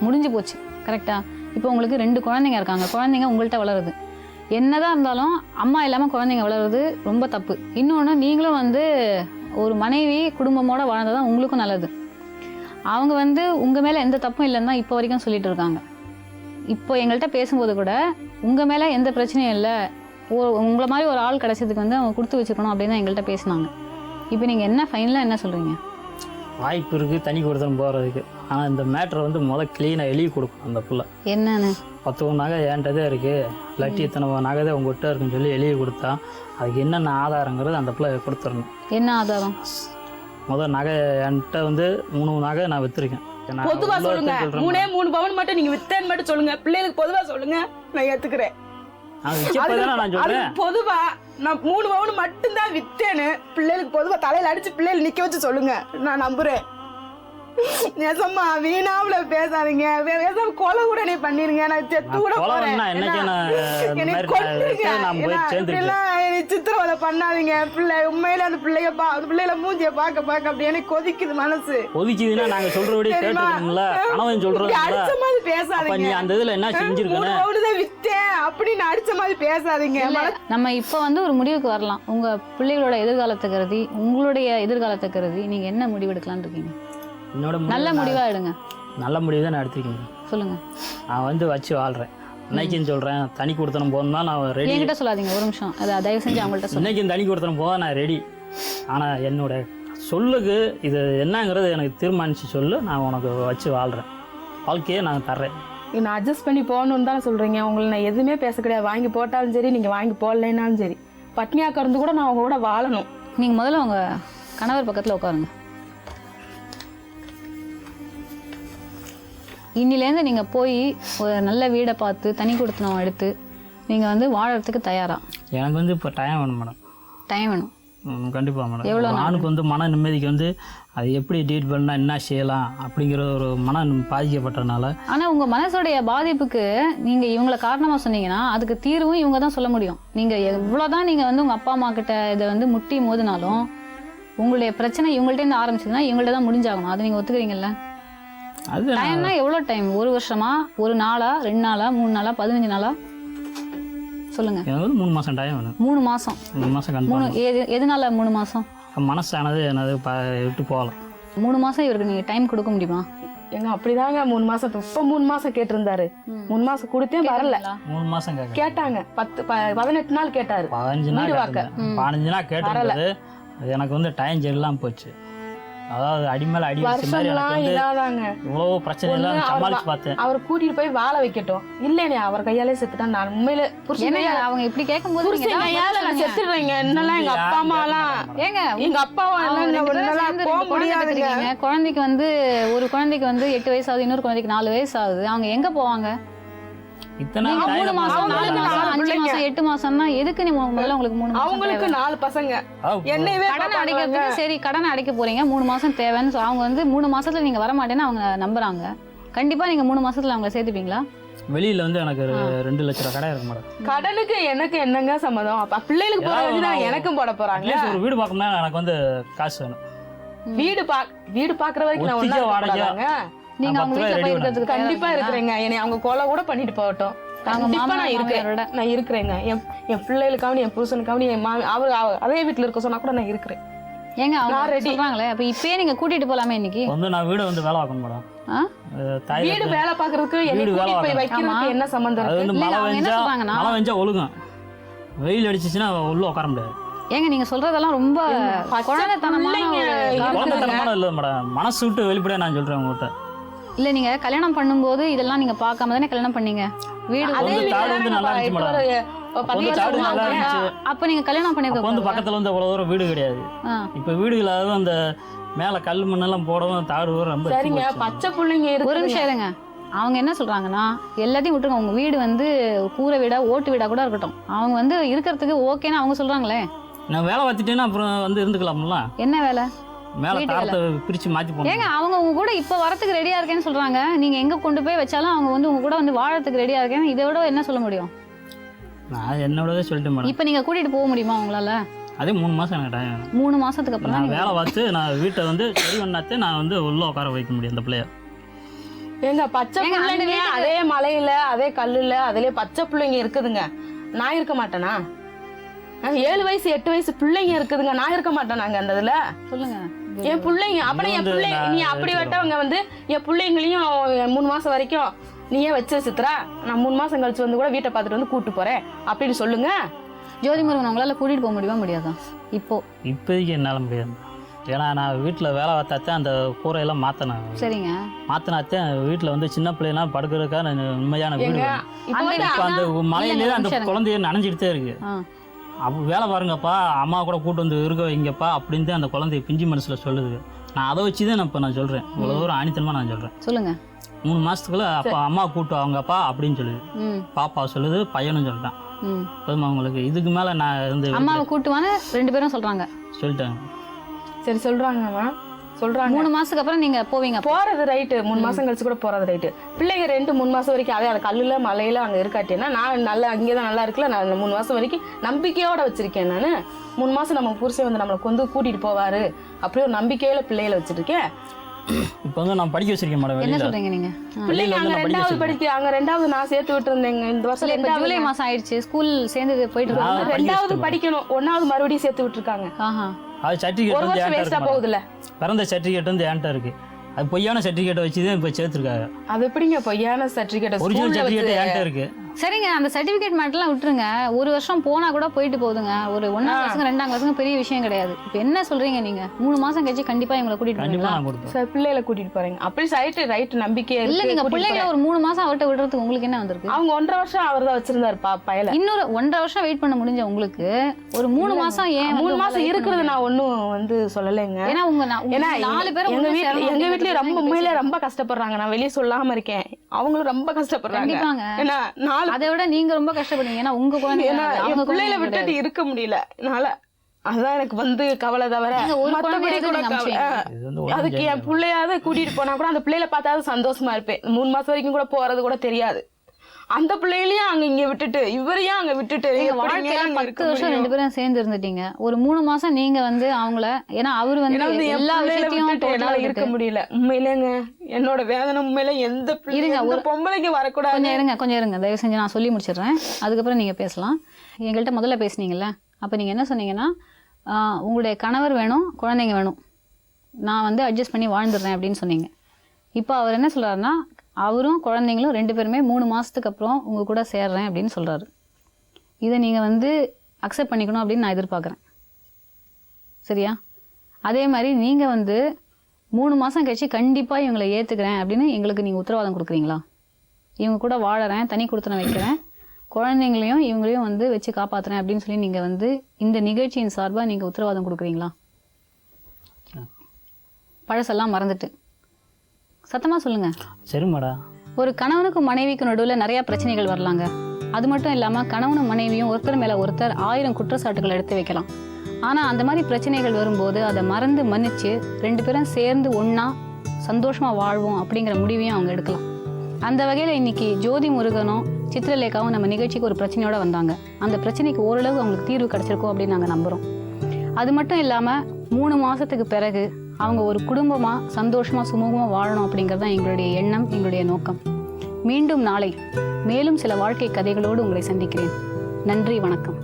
முடிஞ்சு போச்சு, கரெக்டா? இப்போ உங்களுக்கு 2 குழந்தைங்க இருக்காங்க. குழந்தைங்க உங்கள்கிட்ட வளருது. என்னதான் இருந்தாலும் அம்மா இல்லாமல் குழந்தைங்க வளருது ரொம்ப தப்பு. இன்னொன்று, நீங்களும் வந்து ஒரு மனைவி குடும்பமோட வாழ்ந்ததான் உங்களுக்கும் நல்லது. அவங்க வந்து உங்கள் மேலே எந்த தப்பும் இல்லைன்னு தான் இப்போ வரைக்கும் சொல்லிட்டு இருக்காங்க. இப்போ எங்கள்கிட்ட பேசும்போது கூட உங்கள் மேலே எந்த பிரச்சனையும் இல்லை, உங்களை மாதிரி ஒரு ஆள் கிடைச்சதுக்கு வந்து அவங்க கொடுத்து வச்சுக்கணும் அப்படின்னு தான் எங்கள்கிட்ட பேசினாங்க. இப்போ நீங்கள் என்ன ஃபைனலாக என்ன சொல்கிறீங்க? வாய்ப்பு இருக்குது தனி கொடுத்தனும் போகிறதுக்கு. ஆனால் இந்த மேட்ரை வந்து க்ளீனாக எழுதி கொடுக்கும் அந்த பிள்ளை. என்னன்னு? 10 நகை என்கிட்டதே இருக்குது, இல்லாட்டி இத்தனை நகை தான் உங்கள்கிட்ட இருக்குன்னு சொல்லி எழுதி கொடுத்தா அதுக்கு என்னென்ன ஆதாரங்கிறது அந்த பிள்ளை கொடுத்துடணும். என்ன ஆதாரம்? முதல் நகை என்கிட்ட வந்து 3 நகை நான் விற்றுருக்கேன். பொதுவா சொல்லுங்க, 3 பவுன் மட்டும் நீங்க வித்தேன்னு மட்டும் சொல்லுங்க. பிள்ளைகளுக்கு பொதுவா சொல்லுங்க, நான் ஏத்துக்கிறேன். பொதுவா நான் 3 பவுன் மட்டும் தான் வித்தேன்னு பிள்ளைகளுக்கு பொதுவா தலையில அடிச்சு பிள்ளைகள் நிக்க வச்சு சொல்லுங்க, நான் நம்புறேன். நெசமா வீணாவுல பேசாதீங்க, கொலை கூட நீ பண்ணிருங்க, நான் செத்து கூட போறேன். சித்திரவதை பண்ணாதீங்க. பிள்ளை உண்மையில அந்த பிள்ளைகளை மூஞ்சிய பாக்க அப்படி எனக்கு கொதிக்குது மனசு. கொதிக்குதுன்னா நாங்க சொல்றபடி கேட்டுக்கணும்ல, கணவன் சொல்றது அடிச்ச மாதிரி பேசாதீங்க. நீ அந்த இதுல என்ன செஞ்சிருக்கணும், அவ்வளவுதான் வித்தேன் அப்படின்னு அடிச்ச மாதிரி பேசாதீங்க. நம்ம இப்ப வந்து ஒரு முடிவுக்கு வரலாம். உங்க பிள்ளைகளோட எதிர்காலத்தை கருதி, உங்களுடைய எதிர்காலத்தை கருதி நீங்க என்ன முடிவு எடுக்கலாம்னு இருக்கீங்க? நல்ல முடிவா எடுங்க. நல்ல முடிவு தான் நான் எடுத்துருக்கேன். சொல்லுங்க. நான் வந்து வச்சு வாழ்கிறேன். இன்னைக்குன்னு சொல்கிறேன், தனி கொடுத்தனம் போகணும்னா நான் ரெடி. என்கிட்ட சொல்லாதீங்க, ஒரு நிமிஷம். அதை தயவு செஞ்சு அவங்கள்ட்ட சொல்லுங்க. இன்னைக்கு தனி கொடுத்தனம் போக நான் ரெடி. ஆனால் என்னோட சொல்லுக்கு இது என்னங்கிறது எனக்கு தீர்மானித்து சொல்லு, நான் உனக்கு வச்சு வாழ்கிறேன், வாழ்க்கையே நான் தர்றேன். நான் அட்ஜஸ்ட் பண்ணி போகணுன்னு தானே சொல்கிறீங்க. உங்களை நான் எதுவுமே பேச கிடையாது. வாங்கி போட்டாலும் சரி, நீங்கள் வாங்கி போடலைன்னாலும் சரி, பட்னியாக கறந்து கூட நான் அவங்க கூட வாழணும். நீங்கள் முதல்ல உங்கள் கணவர் பக்கத்தில் உட்காருங்க. இன்னிலேருந்து நீங்கள் போய் ஒரு நல்ல வீடை பார்த்து தனி கொடுத்தனம் எடுத்து நீங்கள் வந்து வாழறதுக்கு தயாரா? எனக்கு வந்து இப்போ டைம் வேணும் மேடம். டைம் வேணும். கண்டிப்பாக மேடம். எவ்வளோ ஆணுக்கு வந்து மன நிம்மதிக்கு வந்து அது எப்படி டீல் பண்ணால் என்ன செய்யலாம் அப்படிங்கிற ஒரு மன பாதிக்கப்பட்டதுனால. ஆனால் உங்கள் மனசுடைய பாதிப்புக்கு நீங்கள் இவங்களை காரணமாக சொன்னீங்கன்னா அதுக்கு தீர்வும் இவங்க தான் சொல்ல முடியும். நீங்கள் எவ்வளோதான் நீங்கள் வந்து உங்கள் அப்பா அம்மா கிட்ட இதை வந்து முட்டி மோதினாலும் உங்களுடைய பிரச்சனை இவங்கள்ட்டேருந்து ஆரம்பிச்சதுன்னா இவங்கள்ட்ட தான் முடிஞ்சாகணும். அது நீங்கள் ஒத்துக்கிறீங்கல்ல? அது டைம்னா எவ்வளோ டைம்? 1 வருஷமா, 1 நாளா, 2 நாளா, 3 நாளா, 15 நாளா? சொல்லுங்க. எனக்கு வந்து 3 மாதம் டைம் வேணும். 3 மாதம். 3 மாதம் கண்டிப்பாக. எதனால 3 மாதம்? மனசானது என்னது விட்டு போகலாம். 3 மாதம் இவருக்கு நீங்கள் டைம் கொடுக்க முடியுமா? எங்க அப்படிதாங்க 3 மாசம். இப்போ 3 மாசம் கேட்டிருந்தாரு. 3 மாசம் கொடுத்தே வரல. 3 மாதம் கேட்டாங்க. 18 நாள் கேட்டாரு. 15 நாள் வீடு வாக்க. 15 நாள் கேட்டிருந்தது. எனக்கு வந்து டைம் சரியில்லாமல் போச்சு. அதாவது அடி மேலே அடி வச்ச மாதிரி எனக்கு வந்து இதாதாங்க. இவ்வளோ பிரச்சனை எல்லாம் சமாளிச்சு பார்த்தேன். அவரை கூட்டிட்டு போய் வாழ வைக்கட்டும். இல்லைனே அவர் கையாலே செத்துட்டான். நான் உண்மையில ஏங்க அவங்க இப்படி கேட்கும்போது நீங்க புருஷன் கையால நான் செத்துடுறேங்க. என்னெல்லாம் எங்க அப்பா அம்மாலாம் ஏங்க எங்க அப்பாவா போக முடியாதுங்க. குழந்தைக்கு வந்து ஒரு குழந்தைக்கு வந்து 8 வயசு ஆகுது, இன்னொரு குழந்தைக்கு 4 வயசு ஆகுது. அவங்க எங்க போவாங்க? இத்தனை 3 மாசம், 4 மாசம், 5 மாசம், 8 மாசம்னா எதுக்கு நீ முதல்ல உங்களுக்கு 3 மாசம்? அவங்களுக்கு 4 பசங்க. என்னையவே கடன் அடைக்கிறதுக்கு சரி கடன் அடைக்க போறீங்க, 3 மாசம் தேவைன்னு அவங்க வந்து 3 மாசத்துல நீங்க வர மாட்டேன்னு அவங்க நம்புறாங்க. கண்டிப்பா நீங்க 3 மாசத்துல அவங்கள சேர்த்துப்பீங்களா? வெளியில வந்து எனக்கு 2 லட்ச ரூபா கடை இருக்கு மேடம். கடனுக்கு எனக்கு என்னங்க சம்மதம்? அப்ப பிள்ளைகளுக்கு போட வேண்டியதான் எனக்கும் போட போறாங்க. ஒரு வீடு பார்க்கணும்னா எனக்கு வந்து காசு வேணும். வீடு பாக்குற வரைக்கும் நான் ஒண்ணா வாடகைங்க. நீங்க அவங்க வீட்டுல போய் இருக்கிறதுக்கு கண்டிப்பா இருக்கிறேங்க. என்னை அவங்க கொலை கூட பண்ணிட்டு போகட்டும். கண்டிப்பா நான் இருக்கிறேங்க. என் பிள்ளைகளுக்காக, என் புருஷனுக்காக, என் அவர் அதே வீட்டுல இருக்க சொன்னா கூட நான் இருக்கிறேன். ஏங்க அவங்க சொல்றாங்களே, அப்ப இப்பயே நீங்க கூட்டிட்டு போலாமே இன்னைக்கு. வந்து நான் வீடு வந்து வேலை பார்க்கணும் மேடம். வீடு வேலை பாக்குறதுக்கு போய் வைக்கிறதுக்கு என்ன சம்பந்தம் அது வந்து இருக்கு? மழை வெஞ்சா ஒழுகும், வெயில் அடிச்சிச்சுன்னா உள்ள உட்கார முடியாது. ஏங்க நீங்க சொல்றதெல்லாம் ரொம்ப குழந்தைத்தனமான இல்ல மேடம், மனசு விட்டு வெளிப்படையா நான் சொல்றேன் உங்ககிட்ட. இல்ல நீங்க கல்யாணம் பண்ணும்போது இதெல்லாம் நீங்க பார்க்காம தானே கல்யாணம் பண்ணீங்க. வீடு தாடு வந்து நல்லா இருந்துச்சு மேடம். நல்லா இருந்துச்சு. அப்ப நீங்க கல்யாணம் பண்ணிருக்க வந்து பக்கத்துல வந்து அவ்வளவு தூரம் வீடு கிடையாது. இப்ப வீடுகளாவது அந்த மேல கல் மண்ணெல்லாம் போடவும் தாடு ரொம்ப. சரிங்க, பச்சை பிள்ளைங்க ஒரு நிமிஷம் இருங்க. அவங்க என்ன சொல்றாங்கன்னா எல்லாத்தையும் விட்டுருங்க, உங்க வீடு வந்து கூரை வீடா ஓட்டு வீடா கூட இருக்கட்டும், அவங்க வந்து இருக்கிறதுக்கு ஓகேன்னு அவங்க சொல்றாங்களே. நான் வேலை பார்த்துட்டேன்னா அப்புறம் வந்து இருந்துக்கலாம்ல. என்ன வேலை? மேல தாரத்தை பிரிச்சு மாத்தி போடுங்க. ஏங்க அவங்க உங்க கூட இப்ப வரதுக்கு ரெடியா இருக்கேன்னு சொல்றாங்க. நீங்க எங்க கொண்டு போய் வச்சாலும் அவங்க வந்து உங்க கூட வந்து வாழறதுக்கு ரெடியா இருக்கேன்னு இதை விட என்ன சொல்ல முடியும்? நான் என்னோடதே சொல்லிட்டேன் மேடம். இப்ப நீங்க கூட்டிட்டு போக முடியுமா உங்களால? அதே 3 மாசம் எனக்கு டைம். 3 மாசத்துக்கு அப்புறம் நான் வேலை பார்த்து நான் வீட்டை வந்து சரி பண்ணாத்தே நான் வந்து உள்ள உட்கார வைக்க முடியும் அந்த பிள்ளைய. எங்க பச்சை பிள்ளைங்க அதே மலையில அதே கல்லுல அதுலயே பச்சை பிள்ளைங்க இருக்குதுங்க. நான் இருக்க மாட்டேனா? 7 வயசு 8 வயசு பிள்ளைங்க இருக்குதுங்க. நான் இருக்க மாட்டேனாங்க அந்த இதுல? சொல்லுங்க. என் பிள்ளைங்க அப்புறம் என் பிள்ளை நீ அப்படி வெட்டவங்க வந்து என் பிள்ளைங்களையும் 3 மாசம் வரைக்கும் நீயே வச்சு சித்ரா, நான் 3 மாசம் கழிச்சு வந்து கூட வீட்டை பார்த்துட்டு வந்து கூப்பிட்டு போறேன் அப்படின்னு சொல்லுங்க. ஜோதி முருகன் உங்களால கூட்டிட்டு போக முடியுமா முடியாதா? இப்போதைக்கு என்னால் முடியாது. ஏன்னா நான் வீட்டில் வேலை பார்த்தாத்தான் அந்த கூரையெல்லாம் மாற்றினேன். சரிங்க. மாற்றினாத்தான் வீட்டில் வந்து சின்ன பிள்ளைலாம் படுக்கிறதுக்காக நிம்மதியான வீடு. இப்போ அந்த மழையிலேயே அந்த குழந்தைய நனைஞ்சிட்டே இருக்கு. அப்போ வேலை பாருங்கப்பா, அம்மா கூட கூட்டு வந்து இருக்க வைங்கப்பா அப்படின்னு தான் அந்த குழந்தைய பிஞ்சு மனசில் சொல்லுது. நான் அதை வச்சு தான் இப்போ நான் சொல்கிறேன். இவ்வளோ தூரம் ஆணித்தனமாக நான் சொல்கிறேன். சொல்லுங்க. 3 மாதத்துக்குள்ள அப்பா அம்மா கூட்டு வாங்கப்பா அப்படின்னு சொல்லுது. பாப்பா சொல்லுது, பையனும் சொல்லிட்டான். போதுமா உங்களுக்கு? இதுக்கு மேலே நான் இருந்து அம்மாவை கூட்டுவான்னு 2 பேரும் சொல்கிறாங்க. சொல்லிட்டாங்க. சரி சொல்கிறாங்கம்மா, சொல்கிறாங்க. 3 மாதத்துக்கு அப்புறம் நீங்கள் போவீங்க. போகிறது ரைட்டு, 3 மாதம் கழிச்சு கூட போகிறது ரைட்டு. பிள்ளைங்க 2-3 மாதம் வரைக்கும் அதே அந்த கல்லுல மலையில அங்கே இருக்காட்டேன்னா நான் நல்லா அங்கே தான் நல்லா இருக்குல்ல. நான் 3 மாதம் வரைக்கும் நம்பிக்கையோடு வச்சுருக்கேன். நான் 3 மாதம் நம்ம புருஷன் வந்து நம்மளை கொண்டு கூட்டிகிட்டு போவார் அப்படியே ஒரு நம்பிக்கையில் பிள்ளைகளை வச்சுருக்கேன். இப்போ வந்து நான் படிக்க வச்சிருக்கேன் மேடம். என்ன சொல்றீங்க நீங்க? பிள்ளைங்க அங்க 2வது படிக்க, அங்க 2வது நான் சேர்த்து விட்டுருந்தேங்க. இந்த வருஷம் ஜூலை மாசம் ஆயிடுச்சு, ஸ்கூல் சேர்ந்து போயிட்டு இருக்காங்க. 2வது படிக்கணும், 1வது மறுபடியும் சேர்த்து விட்டுருக்காங்க. அது சர்டிஃபிகேட் ஒரு வருஷம் வேஸ்டா போகுதுல. பிறந்த சர்டிஃபிகேட் வந்து என்கிட்ட இருக்கு. அது பொய்யான சர்டிஃபிகேட்டை வச்சு தான் இப்போ சேர்த்துருக்காங்க. அது எப்படிங்க பொய்யான சர்டிஃபிகேட்? ஒரிஜினல் சர்டிஃபிகேட் என்கிட்ட இருக்கு. சரிங்க, அந்த சர்டிஃபிகேட் மேட்டர்லாம் விட்டுருங்க. ஒரு வருஷம் போனா கூட போயிட்டு போகுதுங்க. ஒரு 1ஆம் கிளாஸுங்க 2ஆம் கிளாஸுங்க பெரிய விஷயம் கிடையாது. இப்போ என்ன சொல்றீங்க நீங்க? 3 மாசம் கழிச்சு கண்டிப்பா இவங்களை கூட்டிட்டு கண்டிப்பாக போவீங்களா? நான் கொடுப்பேன். சார் பிள்ளைகளை கூட்டிட்டு போறீங்க அப்படி ரைட் நம்பிக்கை இல்ல, இருக்கு, நீங்க கூட்டிட்டு பிள்ளைங்களை ஒரு 3 மாசம் அவர்கிட்ட விடுறதுக்கு உங்களுக்கு என்ன வந்திருக்கு? அவங்க 1.5 வருஷம் அவர் தான் வச்சிருந்தாருப்பா பயல. இன்னொரு 1.5 வருஷம் வெயிட் பண்ண முடிஞ்ச உங்களுக்கு ஒரு 3 மாசம் ஏன் 3 மாசம் இருக்கிறது நான் ஒன்றும் வந்து சொல்லலைங்க. ஏன்னா ஏன்னா 4 பேரும் எங்க வீட்லயே ரொம்ப உண்மையில ரொம்ப கஷ்டப்படுறாங்க. நான் வெளியே சொல்லாம இருக்கேன், அவங்களும் ரொம்ப கஷ்டப்படுறாங்க. கண்டிப்பாங்க. ஏன்னா 4 அதை விட நீங்க ரொம்ப கஷ்டப்படுவீங்க. ஏன்னா உங்க குழந்தை ஏன்னா அவங்க என் பிள்ளைகளை குழந்தை விட்டுட்டு இருக்க முடியல என்னால. அதுதான் எனக்கு வந்து கவலை தவிர நீங்க ஒரு மத்தபடி குழந்தையாவது கூட நீங்க கவலை. அனுப்பிச்சீங்க. இது வந்து அதுக்கு என் பிள்ளையாவது கூட்டிட்டு போனா கூட அந்த பிள்ளைகளை பார்த்தாவது சந்தோஷமா இருப்பேன். 3 மாசம் வரைக்கும் கூட போறது கூட தெரியாது. அந்த பிள்ளைகளையும் அங்க இங்க விட்டுட்டு இவரையும் அங்க விட்டுட்டு நீங்க எப்படிங்க வாழ்க்கையில அங்க 10 இருக்க வருஷம் முடியும்? 2 பேரும் சேர்ந்து இருந்துட்டீங்க. ஒரு 3 மாசம் நீங்க வந்து அவங்கள, ஏன்னா அவரு வந்து ஏன்னா வந்து என் எல்லா பிள்ளைகளை விஷயத்தையும் விட்டுட்டு டோட்டலா என்னால இருக்க விட்டுட்டு முடியல. உண்மையிலேங்க என்னோட வேதனை உண்மையில எந்த பிள்ளை இருங்க, எந்த ஒரு- பொம்பளைக்கு வரக்கூடாது. கொஞ்சம் இருங்க தயவு செஞ்சு நான் சொல்லி முடிச்சிடுறேன். அதுக்கப்புறம் நீங்க பேசலாம். எங்கள்கிட்ட முதல்ல பேசுனீங்கல்ல, அப்ப நீங்க என்ன சொன்னீங்கன்னா, உங்களுடைய கணவர் வேணும், குழந்தைங்க வேணும், நான் வந்து அட்ஜஸ்ட் பண்ணி வாழ்ந்துடுறேன் அப்படின்னு சொன்னீங்க. இப்போ அவர் என்ன சொல்றாருன்னா, அவரும் குழந்தைங்களும் 2 பேருமே 3 மாசத்துக்கு அப்புறம் உங்க கூட சேர்றேன் அப்படின்னு சொல்றாரு. இதை நீங்க வந்து அக்செப்ட் பண்ணிக்கணும் அப்படின்னு நான் எதிர்பார்க்குறேன். சரியா? அதே மாதிரி நீங்க வந்து 3 மாசம் கழிச்சு கண்டிப்பா இவங்களை ஏத்துக்கிறேன் அப்படின்னு எங்களுக்கு நீங்க உத்தரவாதம் கொடுக்குறீங்களா? இவங்க கூட வாழறேன், தனி கொடுத்தன வைக்கிறேன், குழந்தைங்களையும் இவங்களையும் வந்து வச்சு காப்பாத்துறேன் அப்படின்னு சொல்லி நீங்க வந்து இந்த நிகழ்ச்சியின் சார்பா நீங்க உத்தரவாதம் கொடுக்குறீங்களா? பழசெல்லாம் மறந்துட்டு சத்தமா சொல்லுங்க. சரி மேடம். ஒரு கணவனுக்கும் மனைவிக்கும் நடுவில் நிறைய பிரச்சனைகள் வரலாங்க. அது மட்டும் இல்லாமல் கணவனும் மனைவியும் ஒருத்தர் மேலே ஒருத்தர் 1000 குற்றச்சாட்டுகள் எடுத்து வைக்கலாம். ஆனால் அந்த மாதிரி பிரச்சனைகள் வரும்போது அதை மறந்து மன்னிச்சு 2 பேரும் சேர்ந்து ஒன்றா சந்தோஷமாக வாழ்வோம் அப்படிங்கிற முடிவையும் அவங்க எடுக்கலாம். அந்த வகையில் இன்னைக்கு ஜோதி முருகனும் சித்திரலேகாவும் நம்ம நிகழ்ச்சிக்கு ஒரு பிரச்சனையோட வந்தாங்க. அந்த பிரச்சனைக்கு ஓரளவு அவங்களுக்கு தீர்வு கிடைச்சிருக்கும் அப்படின்னு நாங்கள் நம்புகிறோம். அது மட்டும் இல்லாமல் 3 மாதத்துக்கு பிறகு அவங்க ஒரு குடும்பமாக சந்தோஷமாக சுமூகமாக வாழணும் அப்படிங்கிறது தான் எங்களுடைய எண்ணம், எங்களுடைய நோக்கம். மீண்டும் நாளை மேலும் சில வாழ்க்கை கதைகளோடு உங்களை சந்திக்கிறேன். நன்றி, வணக்கம்.